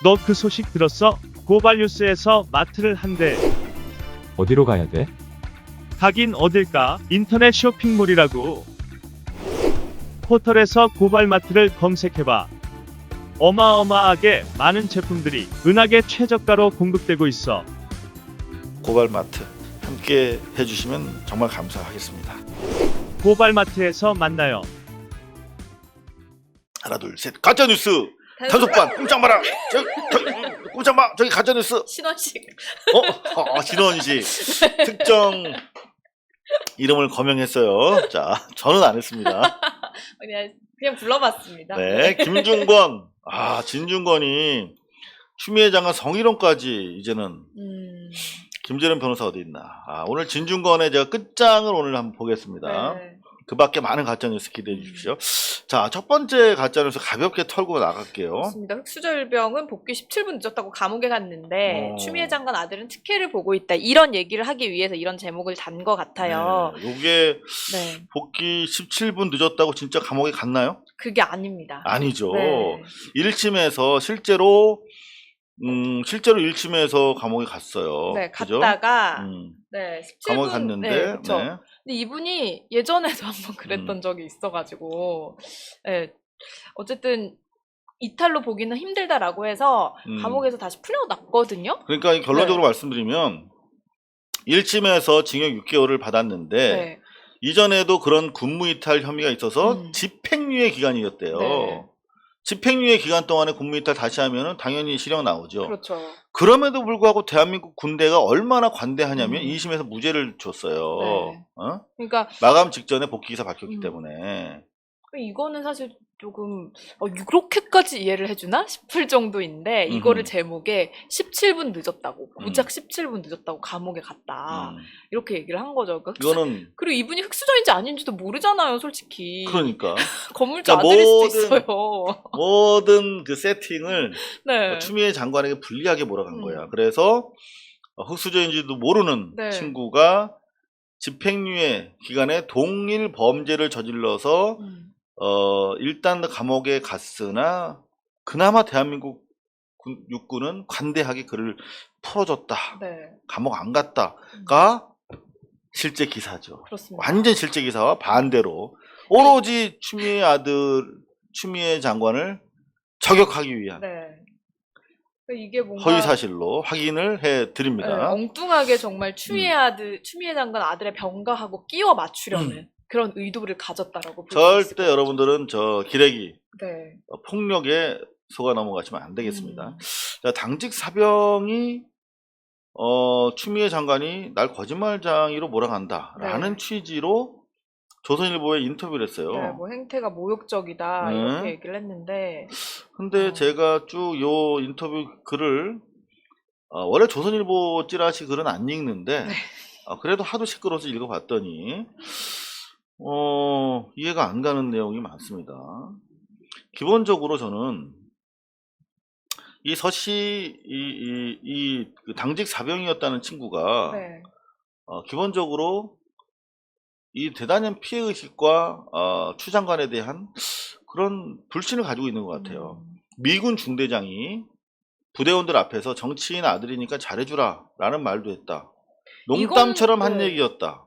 너 그 소식 들었어? 고발뉴스에서 마트를 한대. 어디로 가야 돼? 가긴 어딜까? 인터넷 쇼핑몰이라고. 포털에서 고발마트를 검색해봐. 어마어마하게 많은 제품들이 은하계 최저가로 공급되고 있어. 고발마트 함께 해주시면 정말 감사하겠습니다. 고발마트에서 만나요. 하나 둘 셋 가짜뉴스 단속반 꼼짝 마라. 꼼짝 마. 저기 가짜뉴스. 신원식. 신원식 특정 이름을 거명했어요. 자, 저는 안 했습니다. 그냥 불러봤습니다. 네, 김준권. 진준권이 추미애 장관 성희롱까지 이제는. 김재련 변호사 어디 있나? 오늘 진중권의 제가 끝장을 오늘 한번 보겠습니다. 네. 그 밖에 많은 가짜뉴스 기대해 주십시오. 자, 첫 번째 가짜뉴스 가볍게 털고 나갈게요. 그렇습니다. 흑수저일병은 복귀 17분 늦었다고 감옥에 갔는데 추미애 장관 아들은 특혜를 보고 있다. 이런 얘기를 하기 위해서 이런 제목을 단 것 같아요. 네, 요게 네. 복귀 17분 늦었다고 진짜 감옥에 갔나요? 그게 아닙니다. 아니죠. 네. 1심에서 실제로 1심에서 감옥에 갔어요. 네, 그죠? 갔다가 네, 17분 감옥에 갔는데. 네, 그쵸. 네. 근데 이분이 예전에도 한번 그랬던 적이 있어가지고, 네, 어쨌든 이탈로 보기는 힘들다라고 해서 감옥에서 다시 풀려났거든요. 그러니까 결론적으로 네. 말씀드리면 1심에서 징역 6개월을 받았는데 네. 이전에도 그런 군무이탈 혐의가 있어서 집행유예 기간이었대요. 네. 집행유예 기간 동안에 군무이탈 다시 하면은 당연히 실형 나오죠. 그렇죠. 그럼에도 불구하고 대한민국 군대가 얼마나 관대하냐면 2심에서 무죄를 줬어요. 네. 그러니까 마감 직전에 복귀기사 밝혔기 때문에. 이거는 사실 조금 이렇게까지 이해를 해주나 싶을 정도인데 이거를 제목에 17분 늦었다고 고작 17분 늦었다고 감옥에 갔다 이렇게 얘기를 한 거죠. 그러니까 이거는 그리고 이분이 흑수저인지 아닌지도 모르잖아요, 솔직히. 그러니까 건물주 아들일 수도 있어요. 모든 그 세팅을 네. 추미애 장관에게 불리하게 몰아간 거야. 그래서 흑수저인지도 모르는 네. 친구가 집행유예 기간에 동일 범죄를 저질러서 일단 감옥에 갔으나 그나마 대한민국 육군은 관대하게 그를 풀어줬다. 네. 감옥 안 갔다가 실제 기사죠. 그렇습니다. 완전 실제 기사와 반대로 오로지 추미애 아들 추미애 장관을 저격하기 위한 네. 이게 뭔가 허위 사실로 확인을 해 드립니다. 네, 엉뚱하게 정말 추미애 장관 아들의 병가하고 끼워 맞추려는 그런 의도를 가졌다라고 볼 수 있을 것 절대 같아요. 여러분들은 저 기레기 네. 폭력에 속아 넘어가시면 안 되겠습니다. 자, 당직 사병이 추미애 장관이 날 거짓말장이로 몰아간다라는 취지로 조선일보에 인터뷰를 했어요. 네, 뭐 행태가 모욕적이다 이렇게 얘기를 했는데 근데 제가 쭉 요 인터뷰 글을 원래 조선일보 찌라시 글은 안 읽는데 그래도 하도 시끄러워서 읽어봤더니 이해가 안 가는 내용이 많습니다. 기본적으로 저는 이 서씨 그 당직 사병이었다는 친구가 네. 기본적으로 이 대단한 피해의식과 추 장관에 대한 그런 불신을 가지고 있는 것 같아요. 미군 중대장이 부대원들 앞에서 정치인 아들이니까 잘해주라 라는 말도 했다. 농담처럼 한 얘기였다.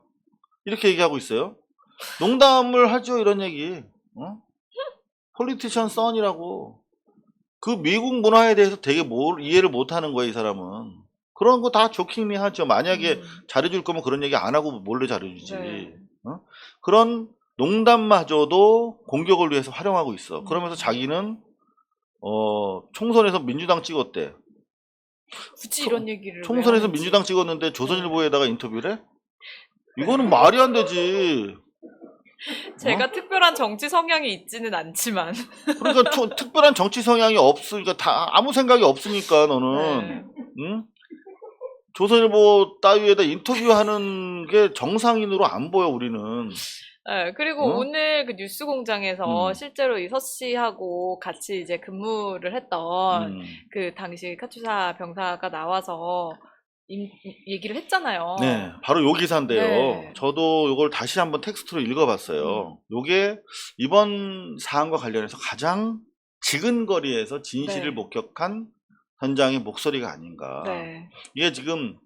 이렇게 얘기하고 있어요. 농담을 하죠, 이런 얘기. 폴리티션 선이라고. 그 미국 문화에 대해서 되게 이해를 못하는 거예요, 이 사람은. 그런 거 다 조킹리 하죠. 만약에 잘해줄 거면 그런 얘기 안 하고 몰래 잘해주지. 네. 그런 농담마저도 공격을 위해서 활용하고 있어. 그러면서 자기는 총선에서 민주당 찍었대. 굳이 이런 얘기를 총선에서 민주당 찍었는데 조선일보에다가 인터뷰를 해? 이거는 말이 안 되지. 제가 특별한 정치 성향이 있지는 않지만 그러니까 특별한 정치 성향이 없으니까 다 아무 생각이 없으니까 너는 응? 조선일보 따위에다 인터뷰하는 게 정상인으로 안 보여 우리는. 네, 그리고 오늘 그 뉴스공장에서 실제로 이 서 씨하고 같이 이제 근무를 했던 그 당시 카투사 병사가 나와서 얘기를 했잖아요. 네, 바로 요 기사인데요. 네. 저도 요걸 다시 한번 텍스트로 읽어봤어요. 요게 이번 사안과 관련해서 가장 지근거리에서 진실을 목격한 현장의 목소리가 아닌가. 네. 이게 지금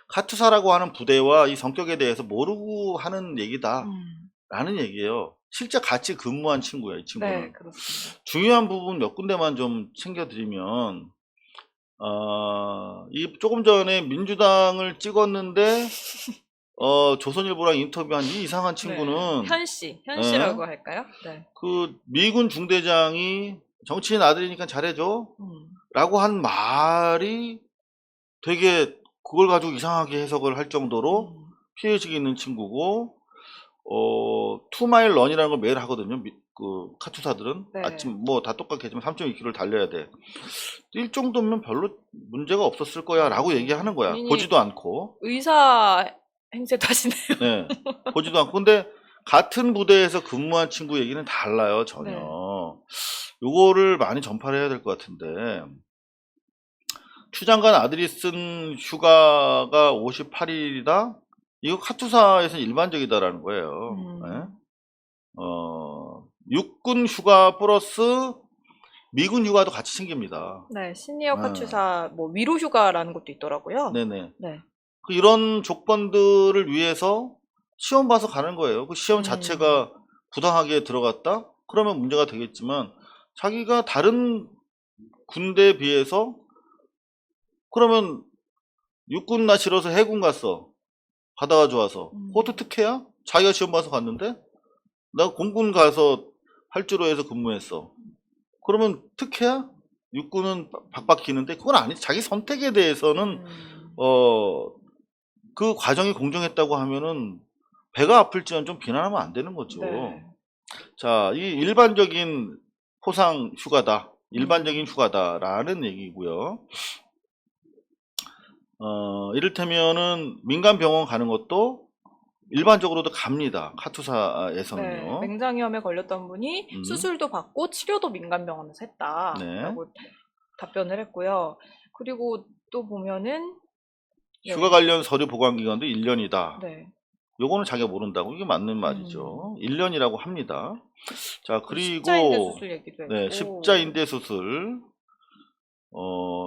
카투사라고 하는 부대와 이 성격에 대해서 모르고 하는 얘기다라는 얘기예요. 실제 같이 근무한 친구예요, 이 친구는. 네, 그렇습니다. 중요한 부분 몇 군데만 좀 챙겨드리면, 이 조금 전에 민주당을 찍었는데, 조선일보랑 인터뷰한 이 이상한 친구는, 현씨라고 할까요? 네. 그 미군 중대장이 정치인 아들이니까 잘해줘 라고 한 말이 되게 그걸 가지고 이상하게 해석을 할 정도로 피해의식이 있는 친구고, 투마일 런이라는 걸 매일 하거든요. 그 카투사들은. 네. 아침 뭐 다 똑같겠지만 3.2km를 달려야 돼. 일 정도면 별로 문제가 없었을 거야 라고 얘기하는 거야. 본인이 보지도 않고. 의사 행세도 하시네요. 네. 보지도 않고. 근데 같은 부대에서 근무한 친구 얘기는 달라요, 전혀. 네. 요거를 많이 전파를 해야 될 것 같은데, 추장관 아들이 쓴 휴가가 58일이다? 이거 카투사에서는 일반적이다라는 거예요. 네? 육군 휴가 플러스 미군 휴가도 같이 챙깁니다. 네, 시니어 네. 카투사 뭐 위로 휴가라는 것도 있더라고요. 네네. 네. 그 이런 조건들을 위해서 시험 봐서 가는 거예요. 그 시험 자체가 부당하게 들어갔다? 그러면 문제가 되겠지만, 자기가 다른 군대에 비해서, 그러면 육군 나 싫어서 해군 갔어. 바다가 좋아서. 그것도 특혜야? 자기가 시험 봐서 갔는데? 나 공군 가서 활주로에서 근무했어. 그러면 특혜야? 육군은 박박 기는데 그건 아니지. 자기 선택에 대해서는 그 과정이 공정했다고 하면은 배가 아플지언 좀 비난하면 안 되는 거죠. 네. 자, 이 일반적인 포상 휴가다. 일반적인 휴가다라는 얘기고요. 이를테면은 민간 병원 가는 것도 일반적으로도 갑니다. 카투사에서는요. 네, 맹장염에 걸렸던 분이 수술도 받고 치료도 민간병원에서 했다라고 답변을 했고요. 그리고 또 보면은 휴가 관련 서류 보관 기간도 1년이다. 네. 요거는 자기가 모른다고. 이게 맞는 말이죠. 1년이라고 합니다. 자, 그리고 십자인대 수술 얘기도 했고. 네, 십자인대 수술.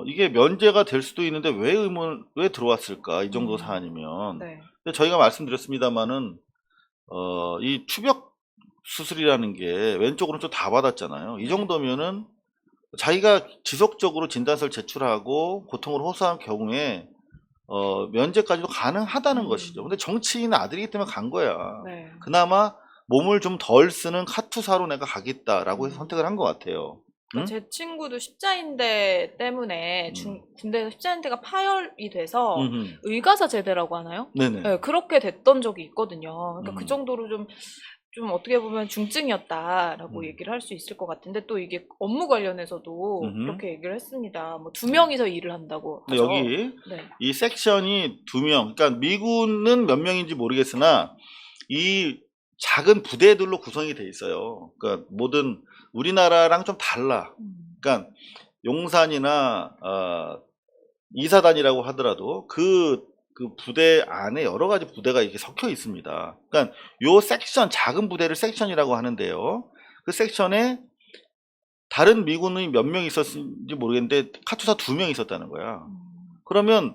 이게 면제가 될 수도 있는데 왜 들어왔을까? 이 정도 사안이면. 네. 근데 저희가 말씀드렸습니다만은 이 추벽 수술이라는 게 왼쪽 오른쪽 다 받았잖아요. 이 정도면은 자기가 지속적으로 진단서를 제출하고 고통을 호소한 경우에 면제까지도 가능하다는 것이죠. 근데 정치인 아들이기 때문에 간 거야. 네. 그나마 몸을 좀 덜 쓰는 카투사로 내가 가겠다라고 해서 선택을 한 것 같아요. 응? 제 친구도 십자인대 때문에 군대에서 십자인대가 파열이 돼서 의가사 제대라고 하나요? 네네. 네, 그렇게 됐던 적이 있거든요. 그러니까 그 정도로 좀 어떻게 보면 중증이었다라고 얘기를 할 수 있을 것 같은데, 또 이게 업무 관련해서도 그렇게 얘기를 했습니다. 뭐 2명이서 일을 한다고 하죠. 여기 이 섹션이 2명, 그러니까 미군은 몇 명인지 모르겠으나 이 작은 부대들로 구성이 돼 있어요. 그러니까 모든 우리나라랑 좀 달라. 그러니까 용산이나 이사단이라고 하더라도 그 부대 안에 여러 가지 부대가 이렇게 섞여 있습니다. 그러니까 요 섹션, 작은 부대를 섹션이라고 하는데요. 그 섹션에 다른 미군이 몇 명 있었는지 모르겠는데 카투사 2명 있었다는 거야. 그러면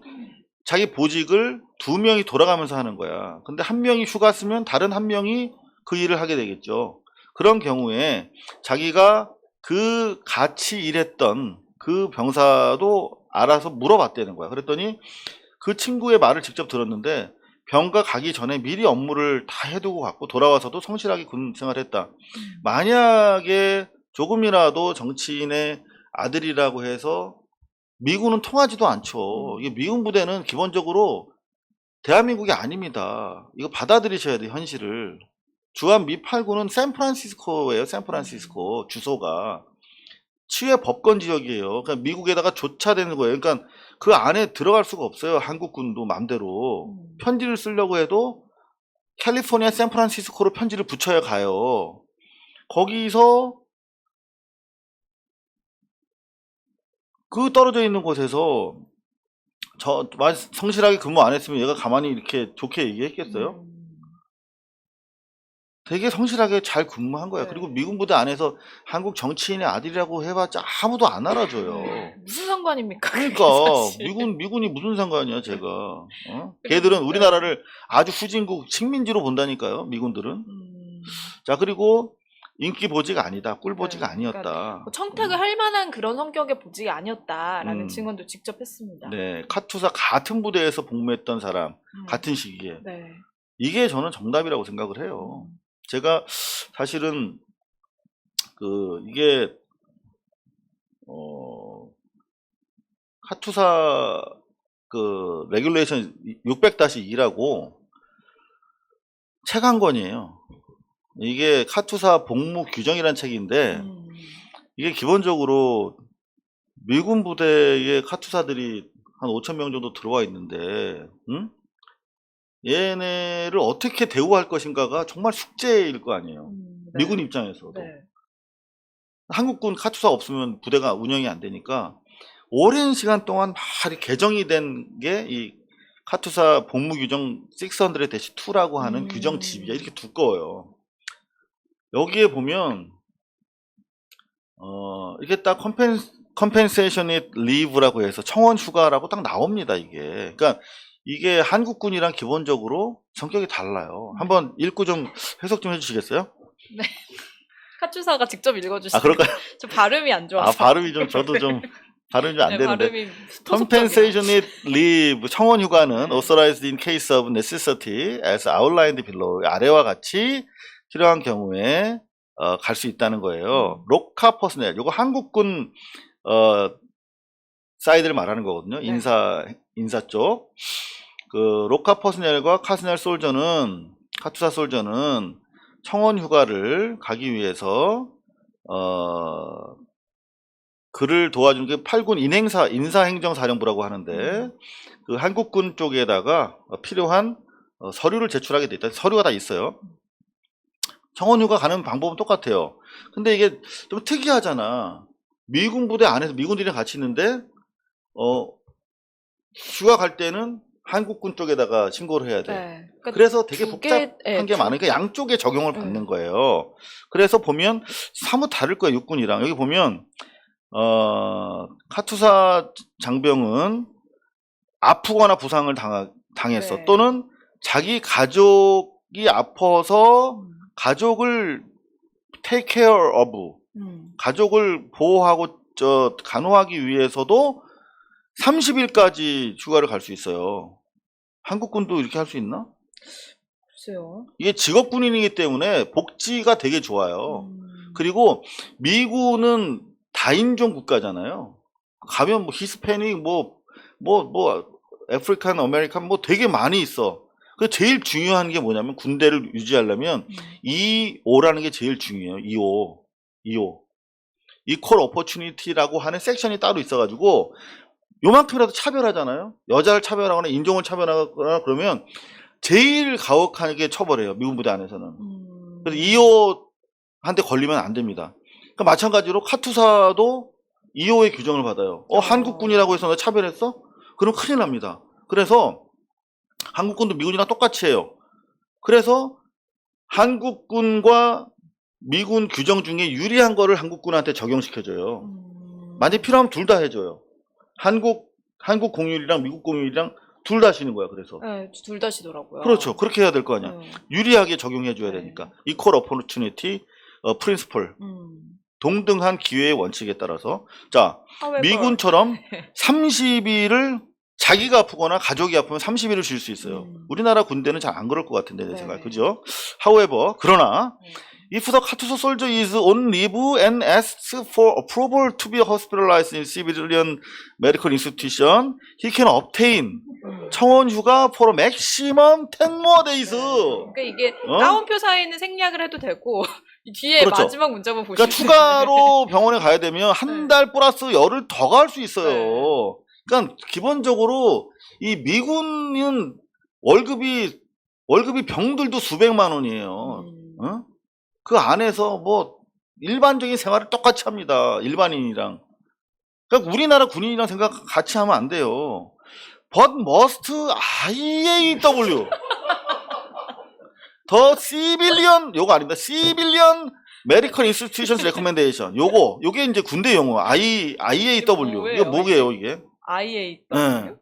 자기 보직을 2명이 돌아가면서 하는 거야. 근데 1명이 휴가 쓰면 다른 1명이 그 일을 하게 되겠죠. 그런 경우에 자기가 그 같이 일했던 그 병사도 알아서 물어봤다는 거야. 그랬더니 그 친구의 말을 직접 들었는데, 병가 가기 전에 미리 업무를 다 해두고 갔고 돌아와서도 성실하게 군 생활했다. 만약에 조금이라도 정치인의 아들이라고 해서 미군은 통하지도 않죠. 이게 미군 부대는 기본적으로 대한민국이 아닙니다. 이거 받아들이셔야 돼요, 현실을. 주한 미 8구는 샌프란시스코예요. 샌프란시스코 주소가 치외 법권 지역이에요. 그러니까 미국에다가 조차되는 거예요. 그러니까 그 안에 들어갈 수가 없어요. 한국군도 맘대로. 편지를 쓰려고 해도 캘리포니아 샌프란시스코로 편지를 붙여야 가요. 거기서 그 떨어져 있는 곳에서 성실하게 근무 안 했으면 얘가 가만히 이렇게 좋게 얘기했겠어요? 되게 성실하게 잘 근무한 거야. 네. 그리고 미군 부대 안에서 한국 정치인의 아들이라고 해봤자 아무도 안 알아줘요. 무슨 상관입니까? 그게 그러니까 사실. 미군이 무슨 상관이야, 제가. 어? 걔들은 우리나라를 아주 후진국 식민지로 본다니까요, 미군들은. 자, 그리고 인기 보지가 아니다. 꿀 보지가 네, 아니었다. 뭐 청탁을 할 만한 그런 성격의 보직이 아니었다라는 음. 증언도 직접 했습니다. 네, 카투사 같은 부대에서 복무했던 사람, 같은 시기에. 네. 이게 저는 정답이라고 생각을 해요. 제가 사실은 이게 카투사 레귤레이션 600-2라고 책 한 권이에요. 이게 카투사 복무 규정이라는 책인데 이게 기본적으로 미군 부대에 카투사들이 한 5,000명 정도 들어와 있는데, 응? 얘네를 어떻게 대우할 것인가가 정말 숙제일 거 아니에요. 네. 미군 입장에서도. 네. 한국군 카투사 없으면 부대가 운영이 안 되니까 오랜 시간 동안 막 이렇게 개정이 된 게 이 카투사 복무 규정 600-2라고 하는 규정 집이야. 이렇게 두꺼워요. 여기에 보면 이게 딱 컴펜세이션이 리브라고 해서 청원 휴가라고 딱 나옵니다. 그러니까 이게 한국군이랑 기본적으로 성격이 달라요. 한번 읽고 좀 해석 좀 해주시겠어요? 네. 카투사가 직접 읽어주시죠. 아, 그럴까요? 저 발음이 안 좋아서. 발음이 좀 저도 좀 발음이 안 네, 되는데. 발음이 Compensation leave 청원 휴가는 authorized in case of necessity as outlined below. 아래와 같이 필요한 경우에 갈 수 있다는 거예요. 로카 퍼스넬, 요거 한국군 사이드를 말하는 거거든요. 네. 인사 쪽. 로카 퍼스넬과 카스넬 솔저는, 카투사 솔저는 청원 휴가를 가기 위해서 그를 도와주는 게 8군 인사행정사령부라고 하는데 그 한국군 쪽에다가 필요한 서류를 제출하게 돼 있다. 서류가 다 있어요. 청원휴가 가는 방법은 똑같아요. 근데 이게 좀 특이하잖아. 미군 부대 안에서 미군들이랑 같이 있는데 휴가 갈 때는 한국군 쪽에다가 신고를 해야 돼. 네. 그러니까 그래서 되게 두 복잡한 개, 게 많으니까 양쪽에 적용을 받는 거예요. 그래서 보면 사뭇 다를 거예요. 육군이랑. 여기 보면 카투사 장병은 아프거나 부상을 당했어. 네. 또는 자기 가족이 아파서 가족을 take care of, 가족을 보호하고 간호하기 위해서도 30일까지 휴가를 갈 수 있어요. 한국군도 이렇게 할 수 있나? 글쎄요. 이게 직업군인이기 때문에 복지가 되게 좋아요. 그리고 미군은 다인종 국가잖아요. 가면 뭐 히스패닉, 아프리칸, 아메리칸 되게 많이 있어. 그 제일 중요한 게 뭐냐면 군대를 유지하려면 2O라는 게 제일 중요해요. 2O. 이퀄 오퍼추니티라고 하는 섹션이 따로 있어가지고 요만큼이라도 차별하잖아요. 여자를 차별하거나 인종을 차별하거나 그러면 제일 가혹하게 처벌해요. 미군 부대 안에서는. 그래서 2호한테 걸리면 안 됩니다. 그러니까 마찬가지로 카투사도 2호의 규정을 받아요. 한국군이라고 해서 너 차별했어? 그럼 큰일 납니다. 그래서 한국군도 미군이랑 똑같이 해요. 그래서 한국군과 미군 규정 중에 유리한 거를 한국군한테 적용시켜줘요. 만약 필요하면 둘 다 해줘요. 한국 공휴일이랑 미국 공휴일이랑 둘 다 쉬는 거야. 그래서 네, 둘 다 쉬더라고요. 그렇죠. 그렇게 해야 될 거 아니야. 네. 유리하게 적용해줘야 네. 되니까. Equal Opportunity Principle. 동등한 기회의 원칙에 따라서. 자, 미군처럼 30일을 자기가 아프거나 가족이 아프면 30일을 쉴 수 있어요. 우리나라 군대는 잘 안 그럴 것 같은데, 내 생각. 그죠? However, 그러나 if the Katusa soldier is on leave and asks for approval to be hospitalized in civilian medical institution, he can obtain 청원 휴가 for a maximum 10 more days. 그러니까 이게 따옴표 사이에는 생략을 해도 되고 이 뒤에 그렇죠. 마지막 문자만 보시면 그러니까 추가로 병원에 가야 되면 한 달 플러스 열흘 더 갈 수 있어요. 그러니까 기본적으로 이 미군은 월급이 병들도 수백만 원이에요. 그 안에서 일반적인 생활을 똑같이 합니다. 일반인이랑. 그러니까 우리나라 군인이랑 생각 같이 하면 안 돼요. But must IAW. 더 시빌리언 요거 아닙니다. 시빌리언 메디컬 인스티튜션스 레코멘데이션 요게 이제 군대 용어 IAW 이게 뭐게요 이게? IAW. 네.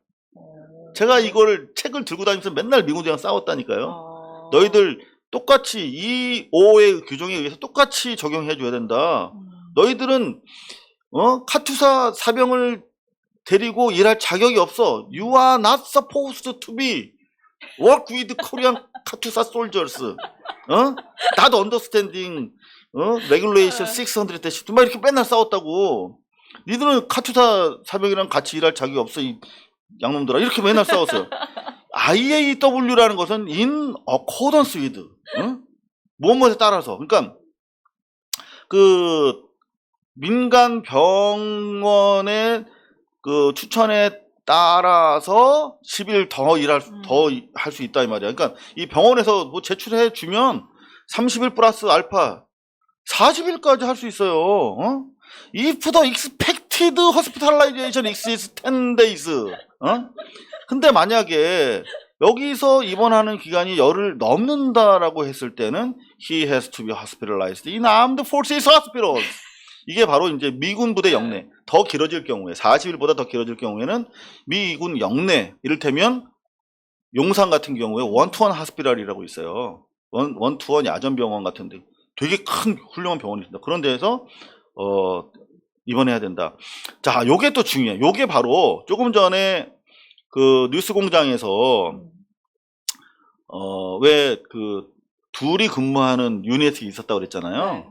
제가 이거를 책을 들고 다니면서 맨날 미군들이랑 싸웠다니까요. 너희들 똑같이 이 5의 규정에 의해서 똑같이 적용해 줘야 된다. 너희들은 카투사 사병을 데리고 일할 자격이 없어. You are not supposed to be work with Korean 카투사 soldiers. not understanding regulation 600-2 막 이렇게 맨날 싸웠다고. 니들은 카투사 사병이랑 같이 일할 자격이 없어 이 양놈들아 이렇게 맨날 싸웠어요. IAW라는 것은 in accordance with 무엇에 따라서 그러니까 그 민간 병원의 그 추천에 따라서 10일 더 할 수 있다 이 말이야. 그러니까 이 병원에서 뭐 제출해 주면 30일 플러스 알파 40일까지 할 수 있어요. If the expected hospitalization exceeds 10 days. 근데 만약에 여기서 입원하는 기간이 열흘 넘는다라고 했을 때는 he has to be hospitalized in armed forces hospitals. 이게 바로 이제 미군 부대 영내. 더 길어질 경우에 40일보다 더 길어질 경우에는 미군 영내 이를테면 용산 같은 경우에 원투원 하스피탈이라고 있어요. 원투원 야전병원 같은데 되게 큰 훌륭한 병원이 있습니다. 그런 데에서 입원해야 된다. 자, 요게 또 중요해. 요게 바로 조금 전에 그 뉴스 공장에서 왜 그 둘이 근무하는 유닛이 있었다고 그랬잖아요. 네.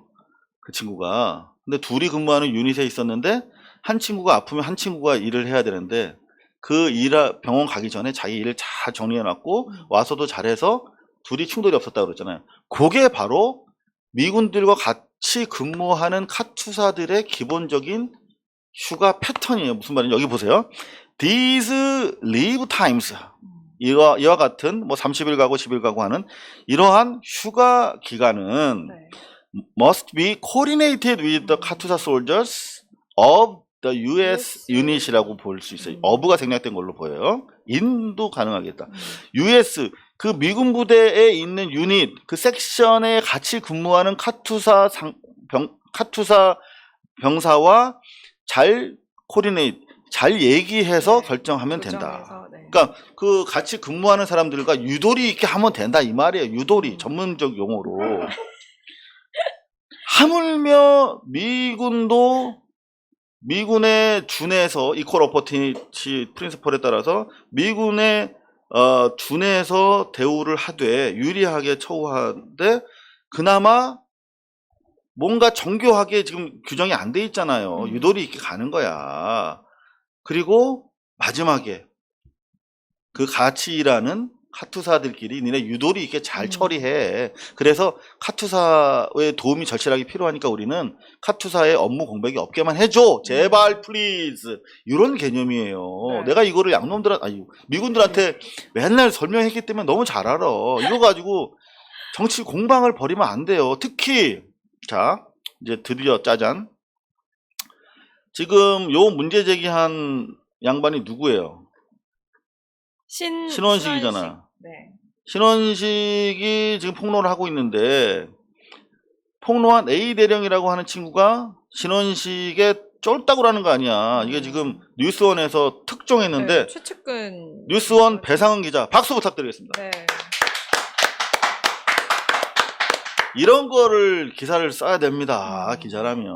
그 친구가. 근데 둘이 근무하는 유닛에 있었는데 한 친구가 아프면 한 친구가 일을 해야 되는데 그 병원 가기 전에 자기 일을 잘 정리해 놨고 와서도 잘해서 둘이 충돌이 없었다고 그랬잖아요. 그게 바로 미군들과 같이 근무하는 카투사들의 기본적인 휴가 패턴이에요. 무슨 말이냐? 여기 보세요. These leave times. 이와 같은 뭐 30일 가고 10일 가고 하는 이러한 휴가 기간은 must be coordinated with the 카투사 soldiers of the US unit이라고 볼 수 있어요. of가 생략된 걸로 보여요. in도 가능하겠다. US 그 미군 부대에 있는 유닛 그 섹션에 같이 근무하는 카투사 병사와 잘 코디네이트 잘 얘기해서 결정하면 된다. 그러니까 그 같이 근무하는 사람들과 유도리 있게 하면 된다 이 말이에요. 유도리 전문적 용어로. 하물며 미군의 준해서 이퀄 어퍼티니티 프린시플에 따라서 미군의 준해서 대우를 하되 유리하게 처우하되 그나마 뭔가 정교하게 지금 규정이 안 돼 있잖아요. 유도리 있게 가는 거야. 그리고 마지막에 그 같이 일하는 카투사들끼리 니네 유도리 있게 잘 처리해. 그래서 카투사의 도움이 절실하게 필요하니까 우리는 카투사의 업무 공백이 없게만 해줘. 제발 플리즈. 이런 개념이에요. 네. 내가 이거를 미군들한테 맨날 설명했기 때문에 너무 잘 알아. 이거 가지고 정치 공방을 벌이면 안 돼요. 특히 자 이제 드디어 짜잔. 지금 요 문제 제기한 양반이 누구예요? 신원식이잖아. 네. 신원식이 지금 폭로를 하고 있는데 폭로한 A 대령이라고 하는 친구가 신원식의 쫄따구라는 거 아니야. 이게 지금 뉴스원에서 특종했는데 네, 최측근 뉴스원 배상은 기자 박수 부탁드리겠습니다. 네. 이런 거를 기사를 써야 됩니다. 기자라면.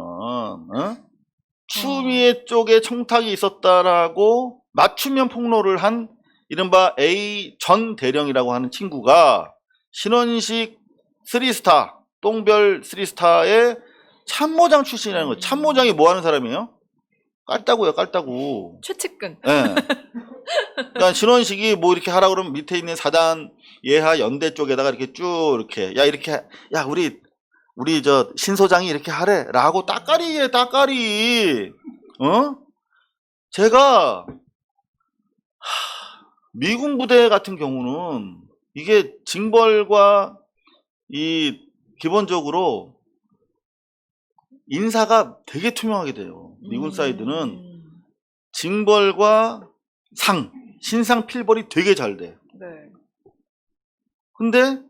추미애 쪽에 청탁이 있었다라고 맞춤형 폭로를 한 이른바 A 전 대령이라고 하는 친구가 신원식 3스타, 똥별 3스타의 참모장 출신이라는 거예요. 참모장이 뭐 하는 사람이에요? 깔따구요, 깔따구. 최측근. 네. 그러니까 신원식이 뭐 이렇게 하라 그러면 밑에 있는 사단 예하 연대 쪽에다가 이렇게 쭉 이렇게 야 우리 저 신소장이 이렇게 하래라고 따까리에 따까리. 제가 미군 부대 같은 경우는 이게 징벌과 이 기본적으로 인사가 되게 투명하게 돼요. 미군 사이드는 징벌과 신상 필벌이 되게 잘 돼. 네. 근데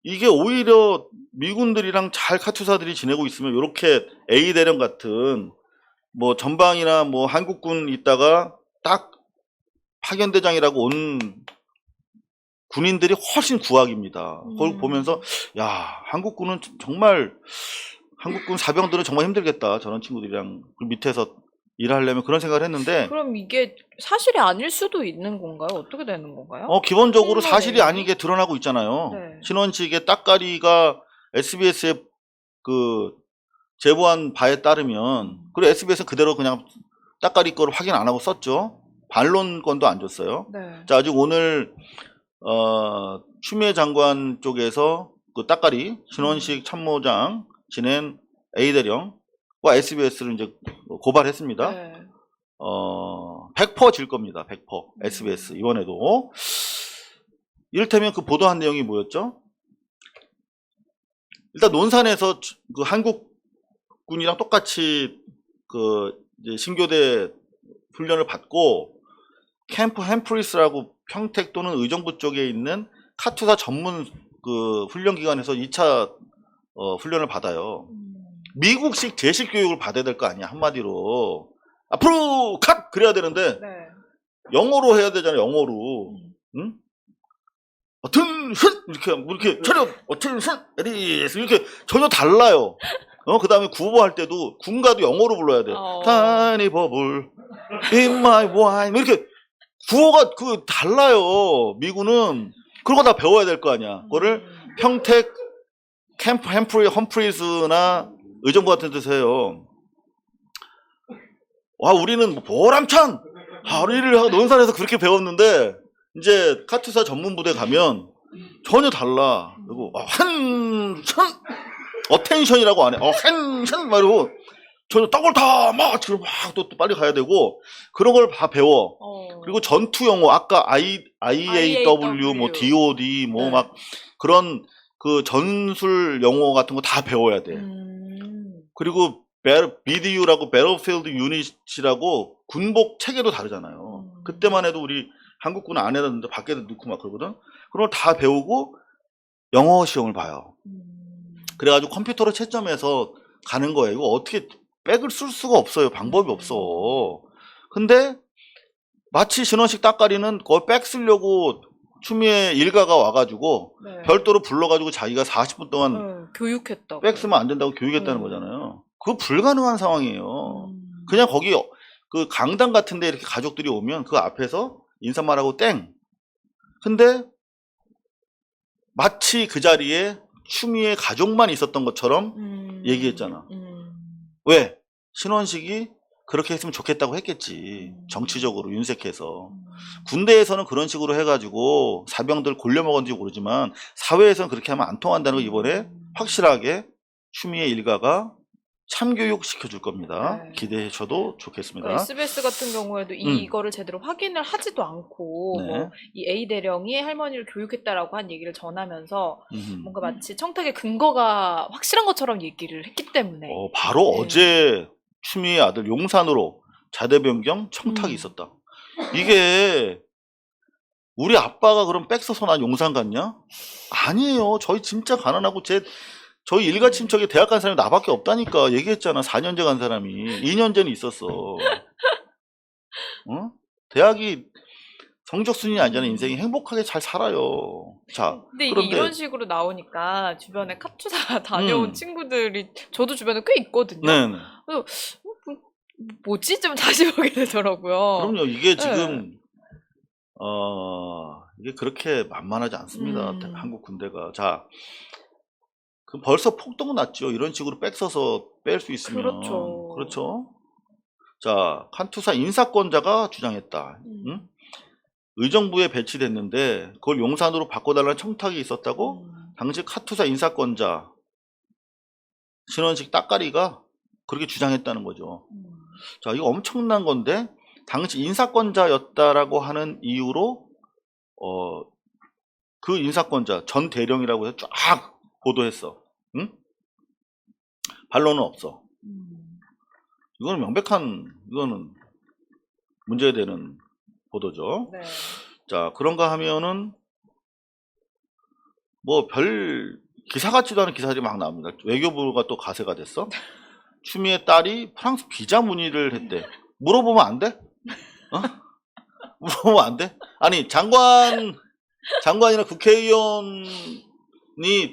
이게 오히려 미군들이랑 잘 카투사들이 지내고 있으면 이렇게 A 대령 같은 뭐 전방이나 뭐 한국군 있다가 딱 파견대장이라고 온 군인들이 훨씬 구악입니다. 그걸 보면서 야 한국군은 정말 한국군 사병들은 정말 힘들겠다. 저런 친구들이랑 그 밑에서 일하려면 그런 생각을 했는데 그럼 이게 사실이 아닐 수도 있는 건가요? 어떻게 되는 건가요? 기본적으로 신문에. 사실이 아니게 드러나고 있잖아요. 네. 신원식의 따까리가 SBS에 그 제보한 바에 따르면 그리고 SBS 그대로 그냥 따까리 거를 확인 안 하고 썼죠. 반론권도 안 줬어요. 네. 자, 아직 오늘 추미애 장관 쪽에서 그 따까리 신원식 참모장 지낸 A 대령과 SBS를 이제 고발했습니다. 네. 100% 질 겁니다. 100% SBS 이번에도. 이를테면 그 보도한 내용이 뭐였죠? 일단 논산에서 그 한국군이랑 똑같이 그 이제 신교대 훈련을 받고 캠프 햄프리스라고 평택 또는 의정부 쪽에 있는 카투사 전문 그 훈련 기관에서 2차 훈련을 받아요. 미국식 제식 교육을 받아야 될 거 아니야, 한마디로. 앞으로 컷! 그래야 되는데 네. 영어로 해야 되잖아요, 영어로. 응? 어튼슨 이렇게 차렷 어튼슨 에리스 이렇게 전혀 달라요. 그 다음에 구호할 때도 군가도 영어로 불러야 돼. Tiny bubble in my wine 이렇게 구호가 그 달라요. 미군은 그런 거 다 배워야 될 거 아니야. 그거를 평택 캠프 험프리스나 의정부 같은 데서 해요. 와 우리는 뭐 보람찬 우리를 하고 논산에서 그렇게 배웠는데 이제 카투사 전문 부대 가면 전혀 달라. 그리고 어텐션이라고 안 해. 헨션 말고 전혀 떡을 다 지금 또 빨리 가야 되고 그런 걸 다 배워. 그리고 전투 용어 아까 IAW 뭐 DOD 뭐 막 그런 그 전술 용어 같은 거 다 배워야 돼. 그리고 BDU라고 Battlefield Unit이라고 군복 체계도 다르잖아요. 그때만 해도 우리 한국군은 안에다 넣는데 밖에다 넣고 막 그러거든. 그런 걸 다 배우고 영어 시험을 봐요. 그래가지고 컴퓨터로 채점해서 가는 거예요. 이거 어떻게 백을 쓸 수가 없어요. 방법이 없어. 근데 마치 신원식 따까리는 그걸 백 쓰려고 추미애 일가가 와가지고 네. 별도로 불러가지고 자기가 40분 동안 교육했다고. 백 쓰면 안 된다고 교육했다는 거잖아요. 그거 불가능한 상황이에요. 그냥 거기 그 강당 같은데 이렇게 가족들이 오면 그 앞에서 인사말하고 땡. 근데 마치 그 자리에 추미애 가족만 있었던 것처럼 얘기했잖아. 왜? 신원식이 그렇게 했으면 좋겠다고 했겠지. 정치적으로 윤색해서. 군대에서는 그런 식으로 해가지고 사병들 골려먹었는지 모르지만 사회에서는 그렇게 하면 안 통한다는 거 이번에 확실하게 추미애 일가가 참교육 시켜줄 겁니다. 네. 기대해 줘도 좋겠습니다. 그러니까 SBS 같은 경우에도 이거를 제대로 확인을 하지도 않고 네. 뭐 이 A 대령이 할머니를 교육했다라고 한 얘기를 전하면서 뭔가 마치 청탁의 근거가 확실한 것처럼 얘기를 했기 때문에 바로 네. 어제 추미애 아들 용산으로 자대 변경 청탁이 있었다. 이게 우리 아빠가 그럼 백 써서 난 용산 갔냐? 아니에요. 저희 진짜 가난하고 저희 일가 친척에 대학 간 사람이 나밖에 없다니까. 얘기했잖아. 4년제 간 사람이. 2년제는 있었어. 대학이 성적 순위 아니잖아. 인생이 행복하게 잘 살아요. 자, 근데 이게 그런데 이런 식으로 나오니까 주변에 카투사 다녀온 친구들이 저도 주변에 꽤 있거든요. 네네. 그래서 뭐지? 좀 다시 보게 되더라고요. 그럼요. 이게 지금 이게 그렇게 만만하지 않습니다. 한국 군대가. 자, 그 벌써 폭동 났죠. 이런 식으로 백 써서 뺄 수 있으면. 그렇죠. 그렇죠. 자, 카투사 인사권자가 주장했다. 응? 의정부에 배치됐는데 그걸 용산으로 바꿔달라는 청탁이 있었다고 당시 카투사 인사권자 신원식 따까리가 그렇게 주장했다는 거죠. 자, 이거 엄청난 건데 당시 인사권자였다라고 하는 이유로 그 인사권자 전 대령이라고 해서 쫙 보도했어. 응? 반론은 없어. 이거는 명백한 이거는 문제되는 보도죠. 네. 자, 그런가 하면은 뭐 별 기사 같지도 않은 기사들이 막 나옵니다. 외교부가 또 가세가 됐어. 추미애 딸이 프랑스 비자 문의를 했대. 물어보면 안 돼? 어? 물어보면 안 돼? 아니 장관이나 국회의원이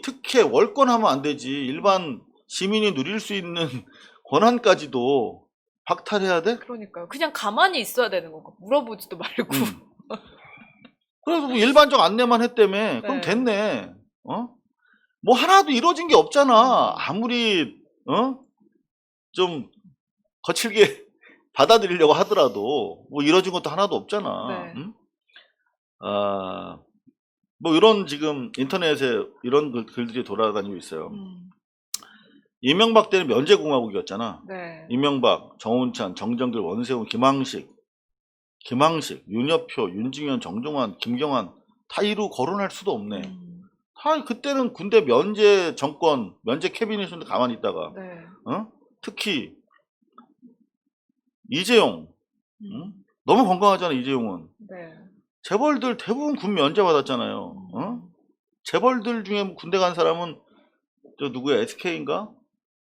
특혜 월권하면 안 되지. 일반 시민이 누릴 수 있는 권한까지도 박탈해야 돼? 그러니까요. 그냥 가만히 있어야 되는 건가? 물어보지도 말고. 그래서 뭐 일반적 안내만 했다며. 그럼 네. 됐네. 뭐 하나도 이루어진 게 없잖아. 아무리 좀 거칠게 받아들이려고 하더라도 뭐 이루어진 것도 하나도 없잖아. 네. 응? 뭐 이런 지금 인터넷에 이런 글들이 돌아다니고 있어요. 이명박 때는 면제공화국이었잖아. 네. 이명박, 정운찬, 정정길, 원세훈, 김항식, 윤여표, 윤중현, 정종환, 김경환 다 이루 거론할 수도 없네. 다 그때는 군대 면제 정권, 면제 캐비닛인데 가만히 있다가 네. 특히 이재용 너무 건강하잖아. 이재용은 네. 재벌들 대부분 군 면제 받았잖아요. 재벌들 중에 군대 간 사람은 저 누구야? SK인가?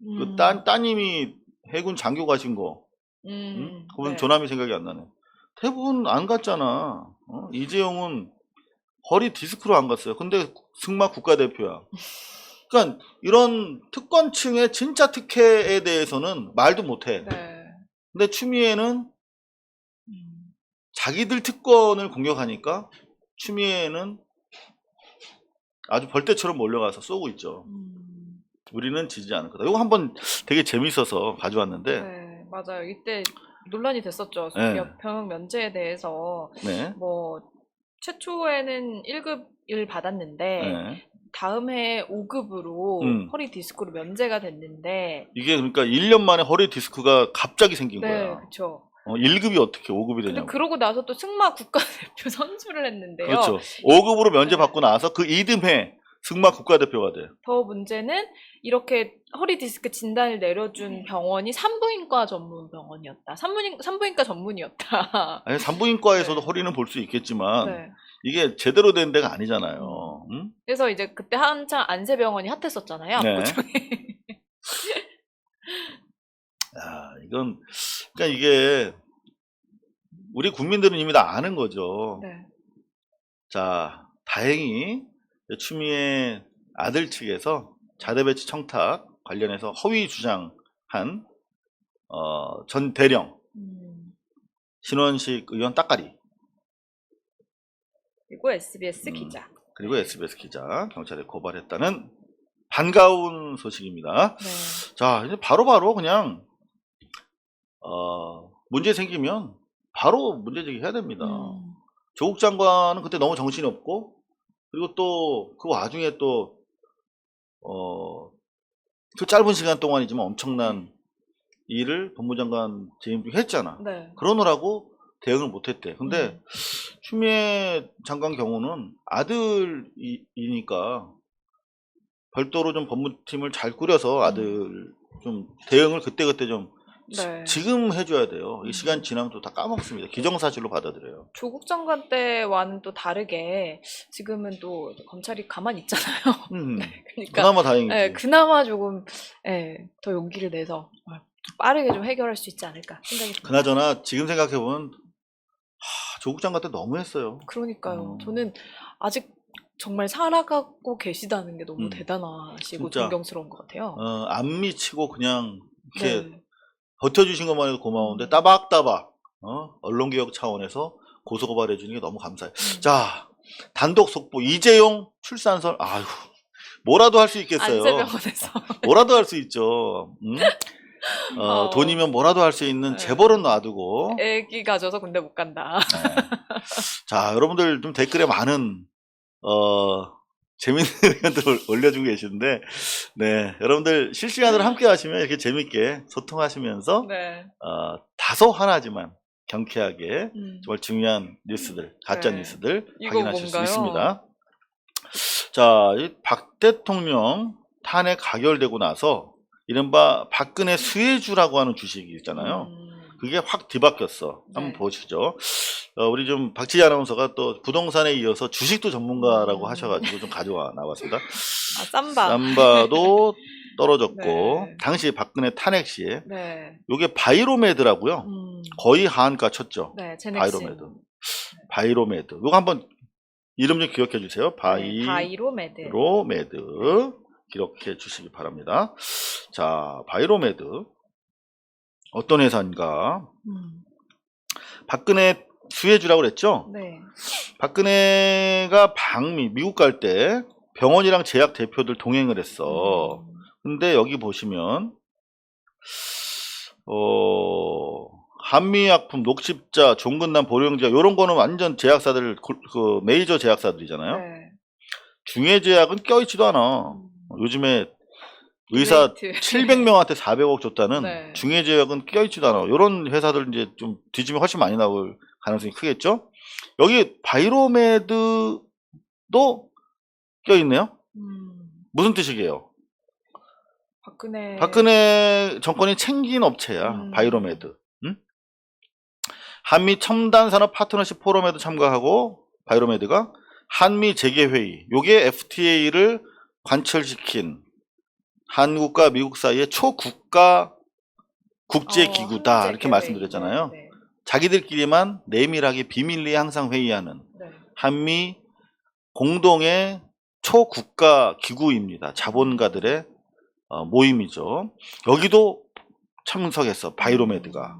그 따님이 해군 장교 가신 거. 그분 네. 조남이 생각이 안 나네. 대부분 안 갔잖아. 이재용은 허리 디스크로 안 갔어요. 근데 승마 국가대표야. 그러니까 이런 특권층의 진짜 특혜에 대해서는 말도 못해. 네. 근데 추미애는 자기들 특권을 공격하니까 추미애는 아주 벌떼처럼 몰려가서 쏘고 있죠. 우리는 지지 않을 거다. 이거 한번 되게 재밌어서 가져왔는데. 네, 맞아요. 이때 논란이 됐었죠. 네. 병역 면제에 대해서 네. 뭐 최초에는 1급을 받았는데 네. 다음 해에 5급으로 허리 디스크로 면제가 됐는데 이게 그러니까 1년 만에 허리 디스크가 갑자기 생긴 네, 거야. 그렇죠. 1급이 어떻게 5급이 근데 되냐고. 그러고 나서 또 승마 국가대표 선수를 했는데요. 그렇죠. 5급으로 면제 받고 나서 그 이듬해 승마 국가대표가 돼. 더 문제는 이렇게 허리 디스크 진단을 내려준 병원이 산부인과 전문 병원이었다. 산부인과 전문이었다. 아니, 산부인과에서도 네. 허리는 볼 수 있겠지만 네. 이게 제대로 된 데가 아니잖아요. 응? 그래서 이제 그때 한창 안세병원이 핫했었잖아요. 네. 압구정에. 야, 이건 그러니까 이게 우리 국민들은 이미 다 아는 거죠. 네. 자, 다행히 추미애 아들 측에서 자대 배치 청탁 관련해서 허위 주장한 전 대령 신원식 의원 따까리 그리고 SBS 기자. 그리고 SBS 기자 경찰에 고발했다는 반가운 소식입니다. 네. 자, 이제 바로바로 그냥 문제 생기면 바로 문제 제기해야 됩니다. 조국 장관은 그때 너무 정신이 없고 그리고 또 그 와중에 또 그 짧은 시간 동안이지만 엄청난 일을 법무장관 재임 중에 했잖아. 네. 그러느라고 대응을 못했대. 근데 추미애 장관 경우는 아들이니까 별도로 좀 법무팀을 잘 꾸려서 아들 좀 대응을 그때그때 좀 네. 지금 해줘야 돼요. 이 시간 지나면 또 다 까먹습니다. 기정사실로 받아들여요. 조국 장관 때와는 또 다르게 지금은 또 검찰이 가만히 있잖아요. 그러니까 그나마 다행이지. 네, 그나마 조금 더 용기를 내서 빠르게 좀 해결할 수 있지 않을까 생각이 듭니다. 그나저나 지금 생각해보면 조국 장관 때 너무했어요. 그러니까요. 저는 아직 정말 살아가고 계시다는 게 너무 대단하시고 진짜. 존경스러운 것 같아요. 안 미치고 그냥 이렇게 네. 버텨주신 것만 해도 고마운데 따박따박 언론개혁 차원에서 고소고발해 주는 게 너무 감사해요. 자, 단독 속보 이재용 출산설. 아유, 뭐라도 할 수 있겠어요. 안세병원에서. 뭐라도 할 수 있죠. 돈이면 뭐라도 할 수 있는 네. 재벌은 놔두고. 애기 가져서 군대 못 간다. 네. 자, 여러분들 좀 댓글에 많은 재밌는 의견들을 올려주고 계시는데, 네, 여러분들 실시간으로 함께 하시면 이렇게 재밌게 소통하시면서, 네. 다소 하나지만 경쾌하게 정말 중요한 뉴스들, 가짜 네. 뉴스들 이거 확인하실 뭔가요? 수 있습니다. 자, 이 박 대통령 탄핵 가결되고 나서 이른바 박근혜 수혜주라고 하는 주식이 있잖아요. 그게 확 뒤바뀌었어. 한번 네. 보시죠. 우리 좀 박지희 아나운서가 또 부동산에 이어서 주식도 전문가라고 하셔가지고 좀 가져와 나왔습니다. 아, 삼바. 삼바도 떨어졌고 네. 당시 박근혜 탄핵 시에 네. 요게 바이로메드라고요. 거의 하한가 쳤죠. 네, 제넥신. 바이로메드. 바이로메드. 요거 한번 이름 좀 기억해 주세요. 네, 바이로메드. 바이로메드. 기록해 주시기 바랍니다. 자, 바이로메드. 어떤 회사인가? 박근혜 수혜주라고 그랬죠? 네. 박근혜가 미국 갈 때 병원이랑 제약 대표들 동행을 했어. 근데 여기 보시면 한미약품, 녹십자, 종근당, 보령제약 요런 거는 완전 제약사들 그 메이저 제약사들이잖아요. 네. 중해제약은 껴있지도 않아. 요즘에 의사 이베이트. 700명한테 400억 줬다는 네. 중해제약은 껴있지도 않아. 요런 회사들 이제 좀 뒤지면 훨씬 많이 나올 가능성이 크겠죠. 여기 바이로메드도 껴있네요. 무슨 뜻이게요? 박근혜 정권이 챙긴 업체야. 바이로메드. 응? 한미 첨단산업 파트너십 포럼에도 참가하고 바이로메드가 한미 재개회의 요게 FTA를 관철시킨 한국과 미국 사이의 초국가 국제기구다 이렇게 말씀드렸잖아요. 네. 자기들끼리만 내밀하게 비밀리에 항상 회의하는 네. 한미 공동의 초국가 기구입니다. 자본가들의 모임이죠. 여기도 참석했어. 바이로메드가.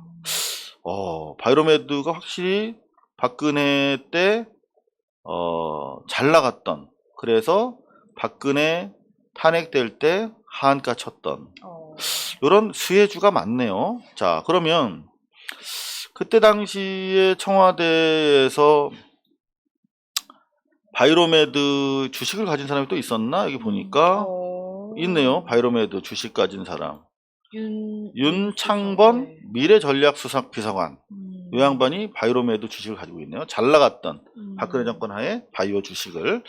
바이로메드가 확실히 박근혜 때 잘 나갔던, 그래서 박근혜 탄핵될 때 하한가 쳤던 이런 수혜주가 많네요. 자, 그러면 그때 당시에 청와대에서 바이로메드 주식을 가진 사람이 또 있었나? 여기 보니까 있네요. 바이로메드 주식 가진 사람. 윤창범 네. 미래전략수석 비서관. 이 양반이 바이로메드 주식을 가지고 있네요. 잘 나갔던 박근혜 정권 하에 바이오 주식을.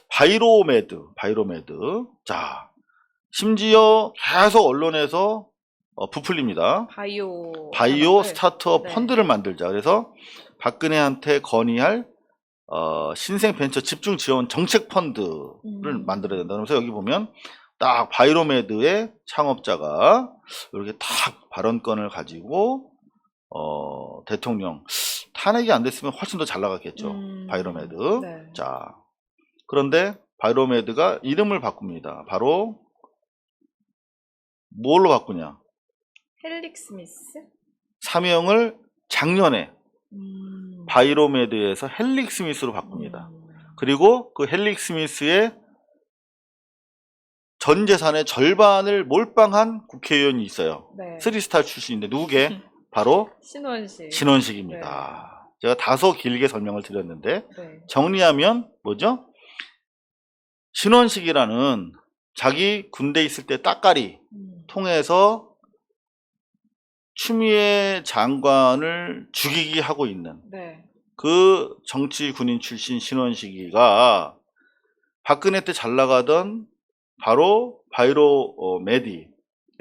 바이로메드. 자, 심지어 계속 언론에서 부풀립니다. 바이오 스타트업 네. 펀드를 만들자. 그래서 박근혜한테 건의할 신생 벤처 집중 지원 정책 펀드를 만들어야 된다. 그래서 여기 보면 딱 바이로메드의 창업자가 이렇게 딱 발언권을 가지고 대통령 탄핵이 안 됐으면 훨씬 더 잘 나갔겠죠. 바이로메드. 네. 자, 그런데 바이로메드가 이름을 바꿉니다. 바로 뭘로 바꾸냐? 헬릭스미스? 사명을 작년에 바이로메드에서 헬릭스미스로 바꿉니다. 그리고 그 헬릭스미스의 전 재산의 절반을 몰빵한 국회의원이 있어요. 네. 3스타 출신인데 누구게? 바로 신원식입니다. 제가 다소 길게 설명을 드렸는데 네. 정리하면 뭐죠? 신원식이라는 자기 군대 있을 때 따까리 통해서 추미애 장관을 죽이기 하고 있는 네. 그 정치 군인 출신 신원식이가 박근혜 때 잘 나가던 바로 바이로메디의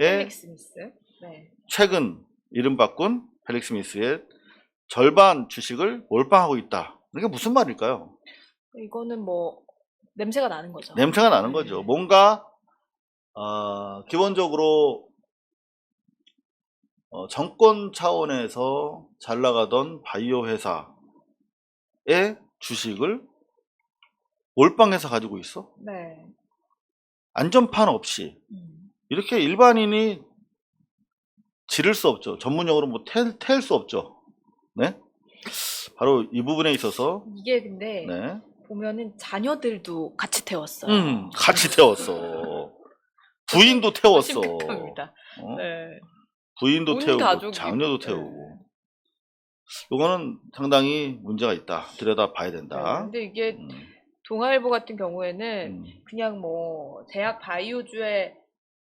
헬릭스미스. 네. 최근 이름 바꾼 헬릭스미스의 절반 주식을 몰빵하고 있다. 이게 무슨 말일까요? 이거는 뭐 냄새가 나는 거죠. 냄새가 나는 거죠. 뭔가 기본적으로 정권 차원에서 잘 나가던 바이오 회사의 주식을 몰빵해서 가지고 있어. 네. 안전판 없이 이렇게 일반인이 지를 수 없죠. 전문용어로 뭐 텔 수 없죠. 네? 바로 이 부분에 있어서 이게 근데 네. 보면은 자녀들도 같이 태웠어요. 같이 태웠어. 부인도 태웠어. 심각합니다. 네. 부인도 태우고 가족이, 장녀도 태우고. 이거는 상당히 문제가 있다. 들여다 봐야 된다. 근데 이게 동아일보 같은 경우에는 그냥 뭐 제약 바이오주에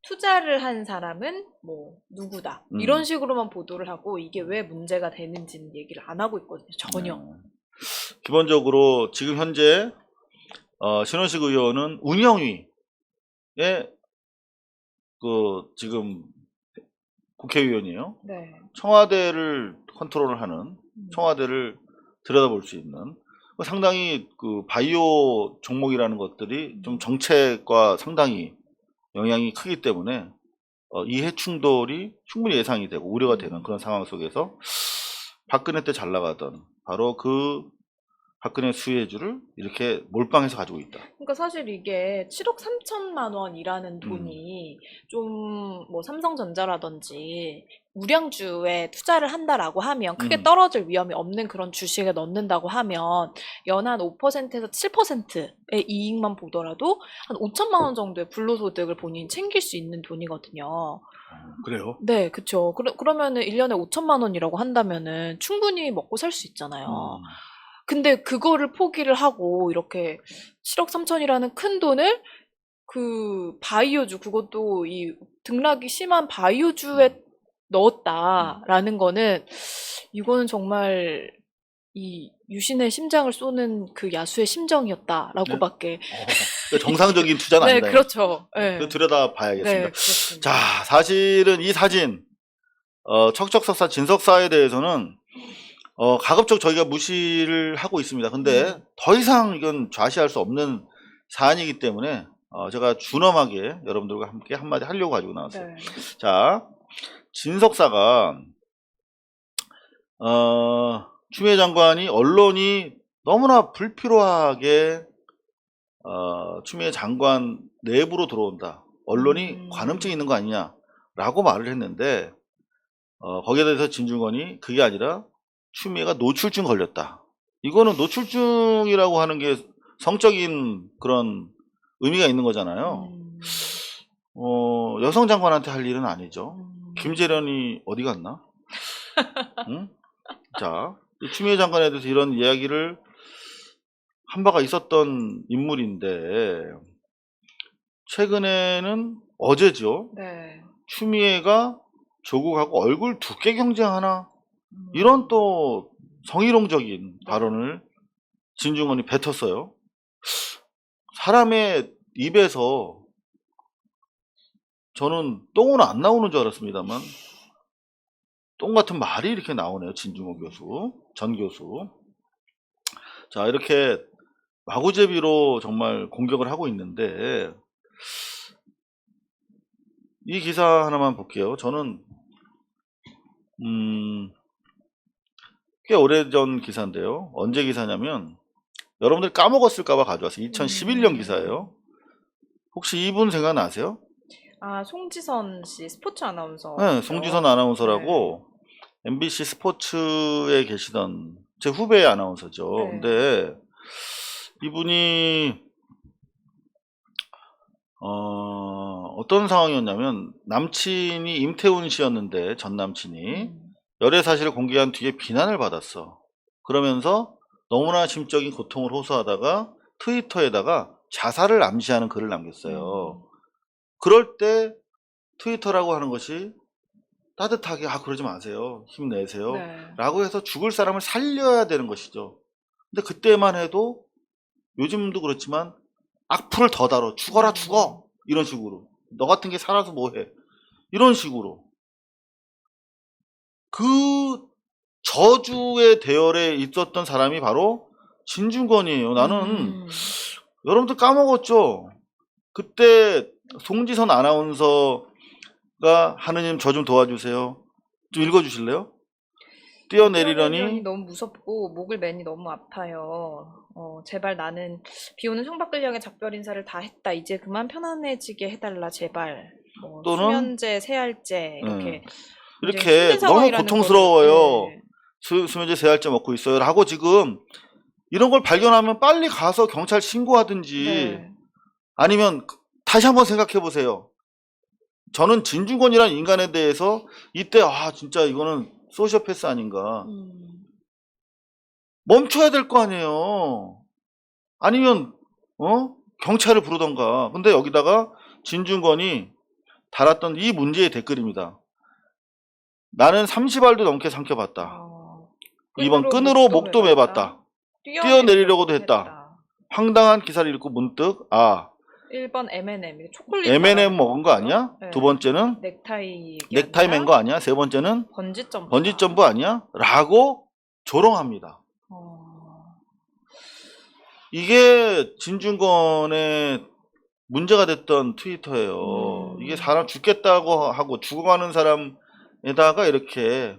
투자를 한 사람은 뭐 누구다 이런 식으로만 보도를 하고 이게 왜 문제가 되는지는 얘기를 안 하고 있거든요. 전혀. 기본적으로 지금 현재 신원식 의원은 운영위에 그 지금 국회의원이에요. 네. 청와대를 컨트롤을 하는, 청와대를 들여다볼 수 있는 상당히 그 바이오 종목이라는 것들이 좀 정책과 상당히 영향이 크기 때문에 이해 충돌이 충분히 예상이 되고 우려가 되는 그런 상황 속에서 박근혜 때 잘 나가던 바로 그 박근혜 수혜주를 이렇게 몰빵해서 가지고 있다. 그러니까 사실 이게 7억 3천만 원이라는 돈이 좀 뭐 삼성전자라든지 우량주에 투자를 한다라고 하면 크게 떨어질 위험이 없는 그런 주식에 넣는다고 하면 연한 5%에서 7%의 이익만 보더라도 한 5천만 원 정도의 불로소득을 본인이 챙길 수 있는 돈이거든요. 그래요? 네, 그쵸. 그러면은 1년에 5천만 원이라고 한다면은 충분히 먹고 살 수 있잖아요. 근데 그거를 포기를 하고 이렇게 7억 3천이라는 큰 돈을 그 바이오주, 그것도 이 등락이 심한 바이오주에 넣었다라는 거는 이거는 정말 이 유신의 심장을 쏘는 그 야수의 심정이었다라고밖에. 정상적인 투자는 네, 아니다. 그렇죠. 네. 그 들여다 봐야겠습니다. 네, 그렇습니다. 자, 사실은 이 사진 척척석사 진석사에 대해서는 가급적 저희가 무시를 하고 있습니다. 근데 더 이상 이건 좌시할 수 없는 사안이기 때문에 제가 준엄하게 여러분들과 함께 한마디 하려고 가지고 나왔어요. 네. 자, 진석사가 추미애 장관이 언론이 너무나 불필요하게 추미애 장관 내부로 들어온다. 언론이 관음증이 있는 거 아니냐라고 말을 했는데 거기에 대해서 진중권이 그게 아니라 추미애가 노출증 걸렸다. 이거는 노출증이라고 하는 게 성적인 그런 의미가 있는 거잖아요. 여성 장관한테 할 일은 아니죠. 김재련이 어디 갔나? 응? 자, 추미애 장관에 대해서 이런 이야기를 한 바가 있었던 인물인데 최근에는 어제죠. 네. 추미애가 조국하고 얼굴 두께 경쟁하나? 이런 또 성희롱적인 발언을 진중권이 뱉었어요. 사람의 입에서 저는 똥은 안 나오는 줄 알았습니다만 똥 같은 말이 이렇게 나오네요. 진중권 교수, 전 교수. 자, 이렇게 마구제비로 정말 공격을 하고 있는데 이 기사 하나만 볼게요. 저는 꽤 오래전 기사인데요. 언제 기사냐면 여러분들 까먹었을까봐 가져왔어요. 2011년 기사예요. 혹시 이분 생각나세요? 아, 송지선 씨 스포츠 아나운서. 네, 송지선 아나운서라고 MBC 스포츠에 계시던 제 후배 아나운서죠. 네. 근데 이분이 어떤 상황이었냐면 남친이 임태훈 씨였는데 전 남친이 열애 사실을 공개한 뒤에 비난을 받았어. 그러면서 너무나 심적인 고통을 호소하다가 트위터에다가 자살을 암시하는 글을 남겼어요. 그럴 때 트위터라고 하는 것이 따뜻하게 그러지 마세요. 힘내세요. 네. 라고 해서 죽을 사람을 살려야 되는 것이죠. 근데 그때만 해도 요즘도 그렇지만 악플을 더 달어. 죽어라 죽어. 이런 식으로. 너 같은 게 살아서 뭐해. 이런 식으로. 그 저주의 대열에 있었던 사람이 바로 진중권이에요. 나는 여러분들 까먹었죠. 그때 송지선 아나운서가 하느님 저 좀 도와주세요. 좀 읽어주실래요? 뛰어내리려니 너무 무섭고 목을 매니 너무 아파요. 제발 나는 비오는 형박근령의 작별 인사를 다 했다. 이제 그만 편안해지게 해달라 제발. 뭐 또는 수면제, 세알제 이렇게 이렇게 힘든 너무 상황이라는 고통스러워요. 거를, 네. 수면제 세알제 먹고 있어요. 라고 지금 이런 걸 발견하면 빨리 가서 경찰 신고하든지 네. 아니면 다시 한번 생각해 보세요. 저는 진중권이라는 인간에 대해서 이때 진짜 이거는 소시오패스 아닌가. 멈춰야 될 거 아니에요. 아니면 경찰을 부르던가. 근데 여기다가 진중권이 달았던 이 문제의 댓글입니다. 나는 30알도 넘게 삼켜봤다. 2번 끈으로 목도 매봤다. 뛰어내리려고도 했다. 황당한 기사를 읽고 문득 1번 M&M 초콜릿 M&M 먹은 거 아니야? 네. 두 번째는 넥타이 맨 거 아니야? 세 번째는 번지점프 번지점프 아니야? 라고 조롱합니다. 이게 진중권의 문제가 됐던 트위터예요. 이게 사람 죽겠다고 하고 죽어가는 사람에다가 이렇게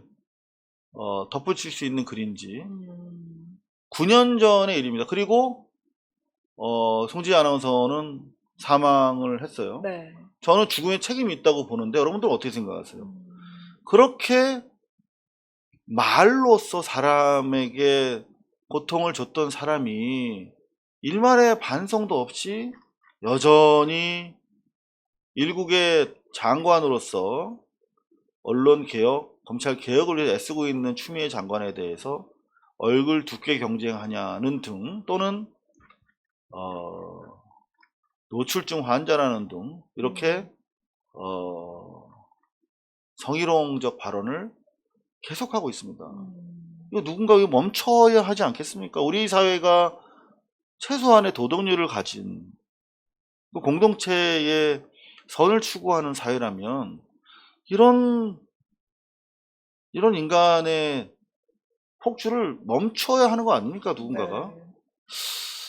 덧붙일 수 있는 글인지. 9년 전의 일입니다. 그리고 송지희 아나운서는 사망을 했어요. 네. 저는 죽음에 책임이 있다고 보는데 여러분들 어떻게 생각하세요? 그렇게 말로써 사람에게 고통을 줬던 사람이 일말의 반성도 없이 여전히 일국의 장관으로서 언론개혁, 검찰개혁을 위해 애쓰고 있는 추미애 장관에 대해서 얼굴 두께 경쟁하냐는 등 또는 노출증 환자라는 등 이렇게 성희롱적 발언을 계속하고 있습니다. 이거 누군가 이거 멈춰야 하지 않겠습니까? 우리 사회가 최소한의 도덕률을 가진 그 공동체의 선을 추구하는 사회라면 이런 인간의 폭주를 멈춰야 하는 거 아닙니까? 누군가가. 네.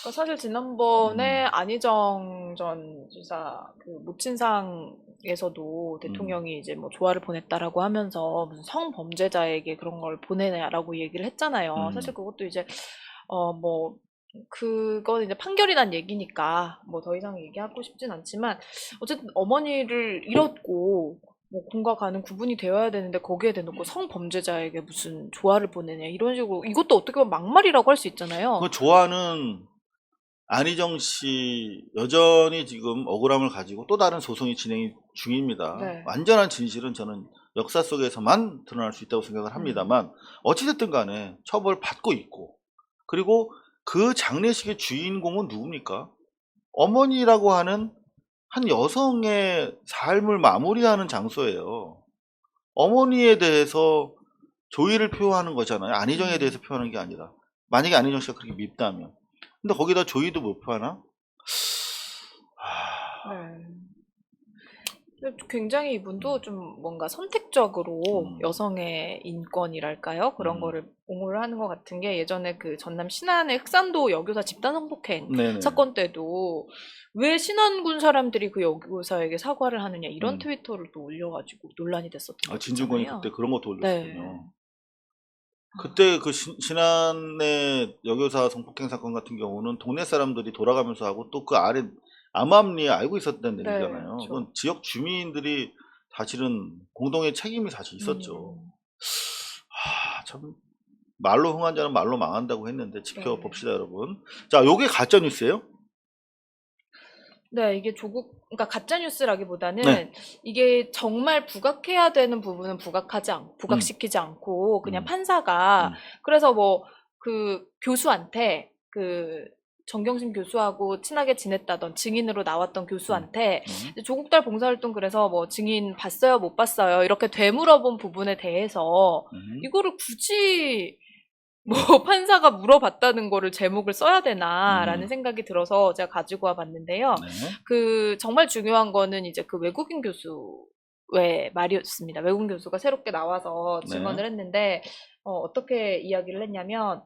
그러니까 사실 지난번에 안희정 전 지사 그 모친상에서도 대통령이 이제 뭐 조화를 보냈다라고 하면서 무슨 성범죄자에게 그런 걸 보내냐라고 얘기를 했잖아요. 사실 그것도 이제 뭐 그건 이제 판결이 난 얘기니까 뭐 더 이상 얘기하고 싶진 않지만 어쨌든 어머니를 잃었고 뭐 공과 가는 구분이 되어야 되는데 거기에 대놓고 성범죄자에게 무슨 조화를 보내냐 이런 식으로 이것도 어떻게 보면 막말이라고 할 수 있잖아요. 그 조화는 안희정 씨 여전히 지금 억울함을 가지고 또 다른 소송이 진행 중입니다. 네. 완전한 진실은 저는 역사 속에서만 드러날 수 있다고 생각을 합니다만 어찌됐든 간에 처벌받고 있고 그리고 그 장례식의 주인공은 누굽니까? 어머니라고 하는 한 여성의 삶을 마무리하는 장소예요. 어머니에 대해서 조의를 표하는 거잖아요. 안희정에 대해서 표하는 게 아니라. 만약에 안희정 씨가 그렇게 밉다면. 근데 거기다 조의도 못 표하나? 네. 근데 굉장히 이분도 좀 뭔가 선택적으로 여성의 인권이랄까요? 그런 거를 옹호를 하는 것 같은 게 예전에 그 전남 신안의 흑산도 여교사 집단 성폭행 네네. 사건 때도 왜 신안군 사람들이 그 여교사에게 사과를 하느냐 이런 트위터를 또 올려가지고 논란이 됐었던 거잖아요. 진중권이 그때 그런 것도 올렸거든요. 네. 그때 그 신안의 여교사 성폭행 사건 같은 경우는 동네 사람들이 돌아가면서 하고 또 그 아래 암암리에 알고 있었다는 네, 얘기잖아요. 그렇죠. 그건 지역 주민들이 사실은 공동의 책임이 사실 있었죠. 참 말로 흥한 자는 말로 망한다고 했는데 지켜봅시다, 여러분. 자, 요게 가짜 뉴스예요? 네, 이게 그러니까 가짜 뉴스라기보다는 네. 이게 정말 부각해야 되는 부분은 부각시키지 않고 그냥 판사가 그래서 뭐 그 교수한테 그 정경심 교수하고 친하게 지냈다던 증인으로 나왔던 교수한테 이제 조국달 봉사활동 그래서 뭐 증인 봤어요, 못 봤어요 이렇게 되물어본 부분에 대해서 이거를 굳이 뭐 판사가 물어봤다는 거를 제목을 써야 되나라는 생각이 들어서 제가 가지고 와봤는데요. 네. 그 정말 중요한 거는 이제 그 외국인 교수의 말이었습니다. 외국인 교수가 새롭게 나와서 증언을 했는데 어떻게 이야기를 했냐면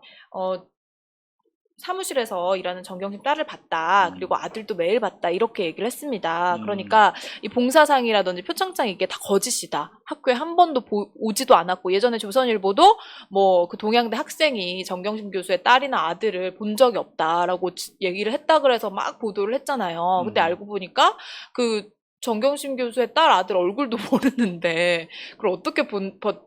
사무실에서 일하는 정경심 딸을 봤다. 그리고 아들도 매일 봤다. 이렇게 얘기를 했습니다. 그러니까 이 봉사상이라든지 표창장 이게 다 거짓이다. 학교에 한 번도 오지도 않았고 예전에 조선일보도 뭐 그 동양대 학생이 정경심 교수의 딸이나 아들을 본 적이 없다라고 얘기를 했다 그래서 막 보도를 했잖아요. 그때 알고 보니까 그 정경심 교수의 딸 아들 얼굴도 모르는데 그걸 어떻게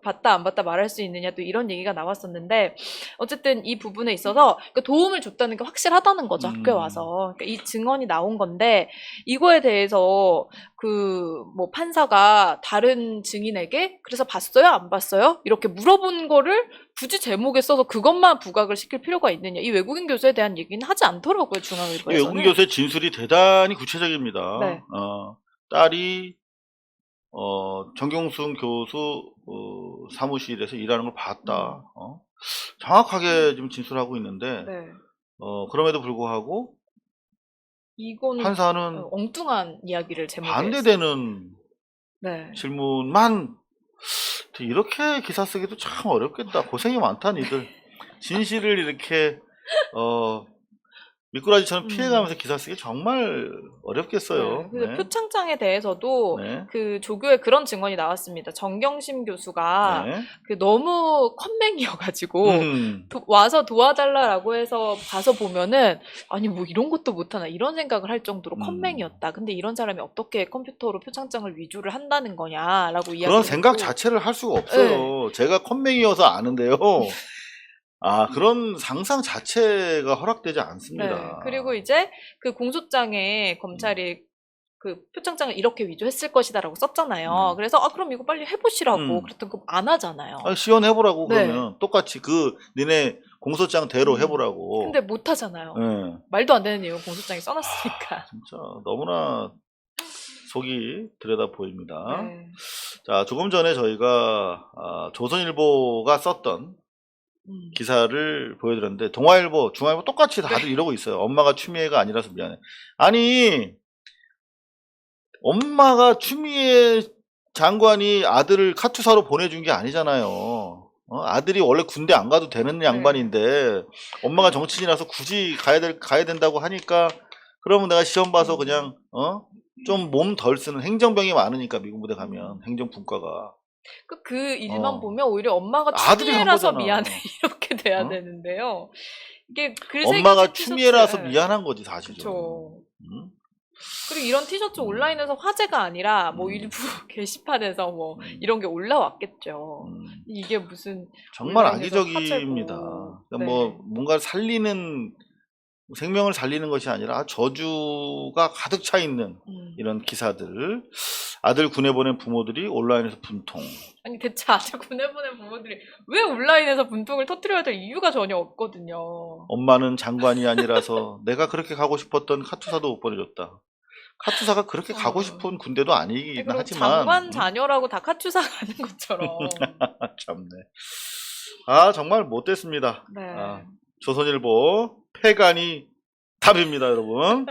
봤다 안 봤다 말할 수 있느냐 또 이런 얘기가 나왔었는데 어쨌든 이 부분에 있어서 도움을 줬다는 게 확실하다는 거죠. 학교에 와서. 그러니까 이 증언이 나온 건데 이거에 대해서 그 뭐 판사가 다른 증인에게 그래서 봤어요 안 봤어요 이렇게 물어본 거를 굳이 제목에 써서 그것만 부각을 시킬 필요가 있느냐 이 외국인 교수에 대한 얘기는 하지 않더라고요. 중앙일보에서는. 외국인 교수의 진술이 대단히 구체적입니다. 네. 딸이 정경순 교수 사무실에서 일하는 걸 봤다. 정확하게 지금 진술하고 있는데 그럼에도 불구하고 이거는 판사는 엉뚱한 이야기를 제목에 반대되는 질문만 이렇게 기사 쓰기도 참 어렵겠다. 고생이 많다 니들. 진실을 이렇게 미꾸라지처럼 피해가면서 기사 쓰기 정말 어렵겠어요. 네. 그래서 네. 표창장에 대해서도 네. 그 조교에 그런 증언이 나왔습니다. 정경심 교수가 네. 그 너무 컴맹이어가지고 음. 와서 도와달라라고 해서 가서 보면은 아니 뭐 이런 것도 못하나 이런 생각을 할 정도로 컴맹이었다. 근데 이런 사람이 어떻게 컴퓨터로 표창장을 위조를 한다는 거냐라고 이야기를 그런 생각 했고. 자체를 할 수가 없어요. 제가 컴맹이어서 아는데요. 그런 상상 자체가 허락되지 않습니다. 네. 그리고 이제 그 공소장에 검찰이 그 표창장을 이렇게 위조했을 것이다라고 썼잖아요. 그래서 그럼 이거 빨리 해보시라고 그랬더니 그거 안 하잖아요. 시연해보라고 네. 그러면 똑같이 니네 공소장대로 해보라고. 근데 못 하잖아요. 네. 말도 안 되는 내용 공소장에 써놨으니까. 진짜 너무나 속이 들여다 보입니다. 네. 자, 조금 전에 저희가 조선일보가 썼던 기사를 보여드렸는데 동아일보, 중앙일보 똑같이 다들 이러고 있어요. 엄마가 추미애가 아니라서 미안해. 아니 엄마가 추미애 장관이 아들을 카투사로 보내준 게 아니잖아요. 아들이 원래 군대 안 가도 되는 양반인데 엄마가 정치인이라서 굳이 가야 된다고 하니까 그러면 내가 시험 봐서 그냥 좀 몸 덜 쓰는 행정병이 많으니까 미군 부대 가면 행정분과가 그 일만 보면 오히려 엄마가 아들이 한 추미애라서 거잖아. 미안해 이렇게 돼야 되는데요. 이게 글 엄마가 새겨진 추미애라서 티셔츠, 미안한 거지 사실은. 그쵸. 음? 그리고 이런 티셔츠 온라인에서 화제가 아니라 뭐 일부 게시판에서 뭐 이런 게 올라왔겠죠. 이게 무슨 정말 온라인에서 악의적입니다. 화제고. 그러니까 네. 뭐 뭔가 생명을 살리는 것이 아니라 저주가 가득 차 있는 이런 기사들. 아들 군에 보낸 부모들이 온라인에서 분통. 아니 대체 아들 군에 보낸 부모들이 왜 온라인에서 분통을 터뜨려야 될 이유가 전혀 없거든요. 엄마는 장관이 아니라서 내가 그렇게 가고 싶었던 카투사도 못 보내줬다. 카투사가 그렇게 가고 싶은 군대도 아니긴 그리고 하지만 장관 자녀라고 다 카투사 가는 것처럼. 참네. 정말 못됐습니다. 네. 조선일보 패간이 답입니다, 여러분.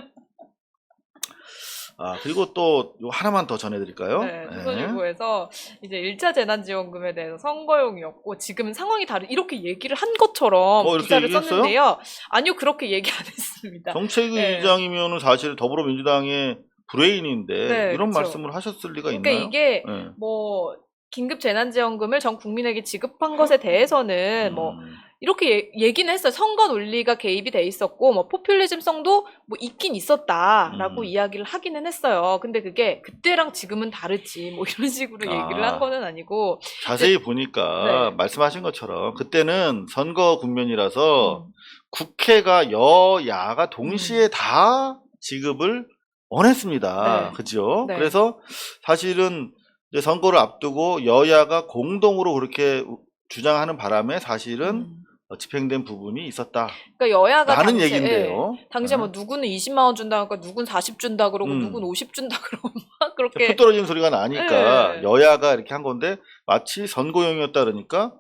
그리고 또 하나만 더 전해드릴까요? 네, 조선일보에서 이제 1차 재난지원금에 대해서 선거용이었고 지금 상황이 다른 이렇게 얘기를 한 것처럼 이렇게 기사를 얘기했어요? 썼는데요. 아니요, 그렇게 얘기 안 했습니다. 정책의장이면은 사실 더불어민주당의 브레인인데 네, 이런 그쵸. 말씀을 하셨을 리가 그러니까 있나요? 이게 네. 뭐 긴급 재난지원금을 전 국민에게 지급한 것에 대해서는 뭐 이렇게 얘기는 했어요. 선거 논리가 개입이 돼 있었고 뭐 포퓰리즘성도 뭐 있긴 있었다라고 이야기를 하기는 했어요. 근데 그게 그때랑 지금은 다르지 뭐 이런 식으로 얘기를 한 거는 아니고 자세히 보니까 네. 말씀하신 것처럼 그때는 선거 국면이라서 국회가 여야가 동시에 다 지급을 원했습니다. 네. 그죠? 네. 그래서 사실은 이제 선거를 앞두고 여야가 공동으로 그렇게 주장하는 바람에 사실은 집행된 부분이 있었다. 그러니까 여야가 라는 당시에, 얘기인데요. 당시에 뭐 누구는 20만 원 준다 그러니까 누구는 40 준다 그러고 누구는 50 준다 그러고 막 그렇게 표 떨어지는 소리가 나니까 네. 여야가 이렇게 한 건데 마치 선거용이었다 그러니까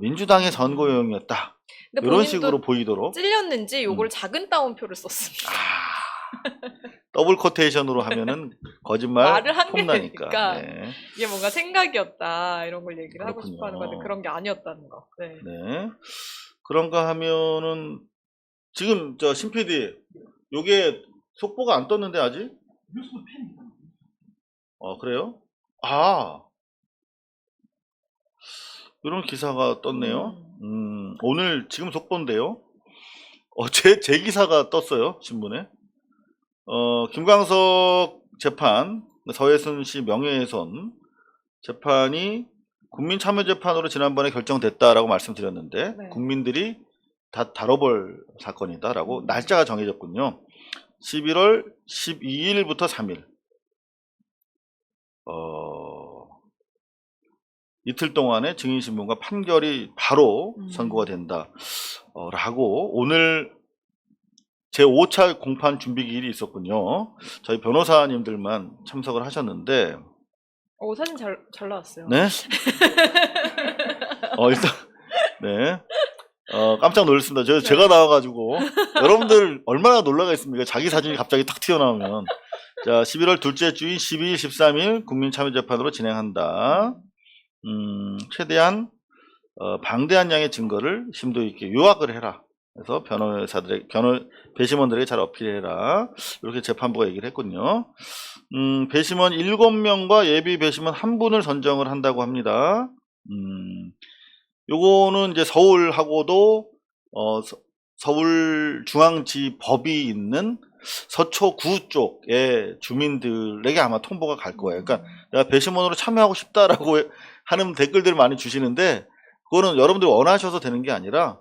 민주당의 선거용이었다. 근데 이런 본인도 식으로 보이도록 찔렸는지 요걸 작은 따옴표를 썼습니다. 더블 코테이션으로 하면은 거짓말 말을 한 게 폼나니까. 되니까 네. 이게 뭔가 생각이었다 이런 걸 얘기를 하고 그렇군요. 싶어하는 건데 그런 게 아니었다는 거. 네. 네. 그런가 하면은 지금 신 PD 요게 속보가 안 떴는데 아직? 그래요? 이런 기사가 떴네요. 오늘 지금 속보인데요. 제 기사가 떴어요, 신문에. 김광석 재판, 서해순 씨 명예훼손 재판이 국민참여재판으로 지난번에 결정됐다라고 말씀드렸는데, 네. 국민들이 다 다뤄볼 사건이다라고 날짜가 정해졌군요. 11월 12일부터 3일. 이틀 동안의 증인신문과 판결이 바로 선고가 된다. 라고 오늘 제5차 공판 준비기일이 있었군요. 저희 변호사님들만 참석을 하셨는데 사진 잘 나왔어요. 네? 일단 네. 깜짝 놀랐습니다. 제가 나와가지고 여러분들 얼마나 놀라겠습니까? 자기 사진이 갑자기 탁 튀어나오면. 자, 11월 둘째 주인 12일, 13일 국민참여재판으로 진행한다. 최대한 방대한 양의 증거를 심도 있게 요약을 해라. 그래서 배심원들에게 잘 어필해라. 이렇게 재판부가 얘기를 했군요. 배심원 7명과 예비 배심원 1분을 선정을 한다고 합니다. 요거는 이제 서울하고도 서울중앙지법이 있는 서초구 쪽의 주민들에게 아마 통보가 갈 거예요. 그러니까 내가 배심원으로 참여하고 싶다라고 하는 댓글들을 많이 주시는데 그거는 여러분들이 원하셔서 되는 게 아니라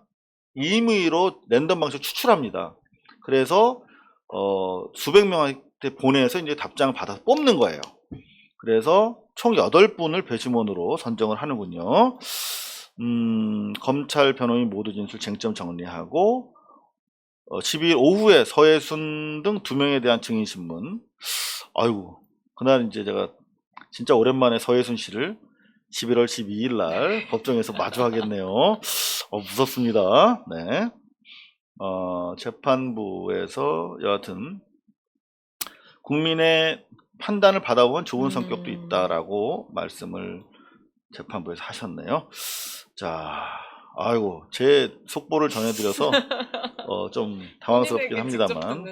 임의로 랜덤 방식으로 추출합니다. 그래서 수백 명한테 보내서 이제 답장을 받아서 뽑는 거예요. 그래서 총 8분을 배심원으로 선정을 하는군요. 검찰 변호인 모두 진술 쟁점 정리하고 12일 오후에 서해순 등 2명에 대한 증인신문. 아이고, 그날 이제 제가 진짜 오랜만에 서해순 씨를 11월 12일 날 법정에서 마주하겠네요. 무섭습니다. 네. 재판부에서 여하튼 국민의 판단을 받아보면 좋은 성격도 있다라고 말씀을 재판부에서 하셨네요. 자, 아이고, 제 속보를 전해드려서 좀 당황스럽긴 합니다만.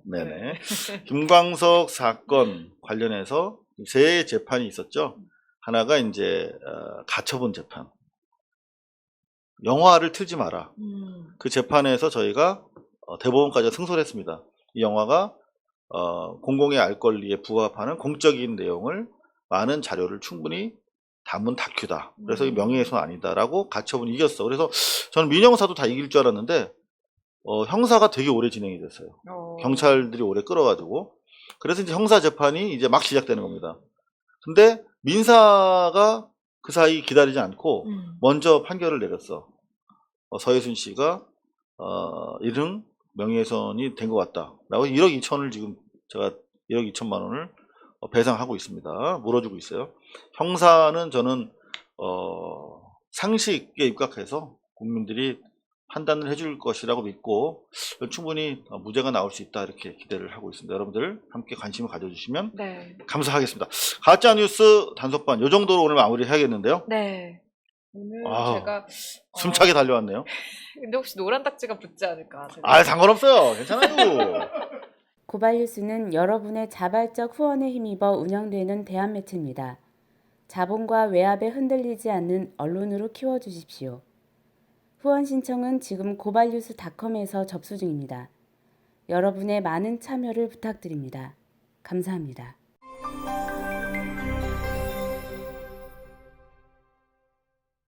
네네. 김광석 사건 관련해서 세 재판이 있었죠. 하나가 이제 가처분 재판. 영화를 틀지 마라. 그 재판에서 저희가 대법원까지 승소를 했습니다. 이 영화가 공공의 알 권리에 부합하는 공적인 내용을 많은 자료를 충분히 담은 다큐다. 그래서 이 명예훼손 아니다라고 가처분 이겼어. 그래서 저는 민형사도 다 이길 줄 알았는데 형사가 되게 오래 진행이 됐어요. 경찰들이 오래 끌어가지고. 그래서 이제 형사 재판이 이제 막 시작되는 겁니다. 근데 민사가 그 사이 기다리지 않고 먼저 판결을 내렸어. 서해순 씨가 1등 명예훼손이 된 것 같다라고 1억 2천을 지금 제가 1억 2천만 원을 배상하고 있습니다. 물어주고 있어요. 형사는 저는 상식에 입각해서 국민들이 판단을 해줄 것이라고 믿고 충분히 무죄가 나올 수 있다 이렇게 기대를 하고 있습니다. 여러분들 함께 관심을 가져주시면 네. 감사하겠습니다. 가짜뉴스 단속반 이 정도로 오늘 마무리 해야겠는데요. 네. 오늘 제가 숨차게 달려왔네요. 근데 혹시 노란 딱지가 붙지 않을까? 제가. 상관없어요. 괜찮아요. 고발뉴스는 여러분의 자발적 후원에 힘입어 운영되는 대한 매체입니다. 자본과 외압에 흔들리지 않는 언론으로 키워주십시오. 후원 신청은 지금 고발뉴스닷컴에서 접수 중입니다. 여러분의 많은 참여를 부탁드립니다. 감사합니다.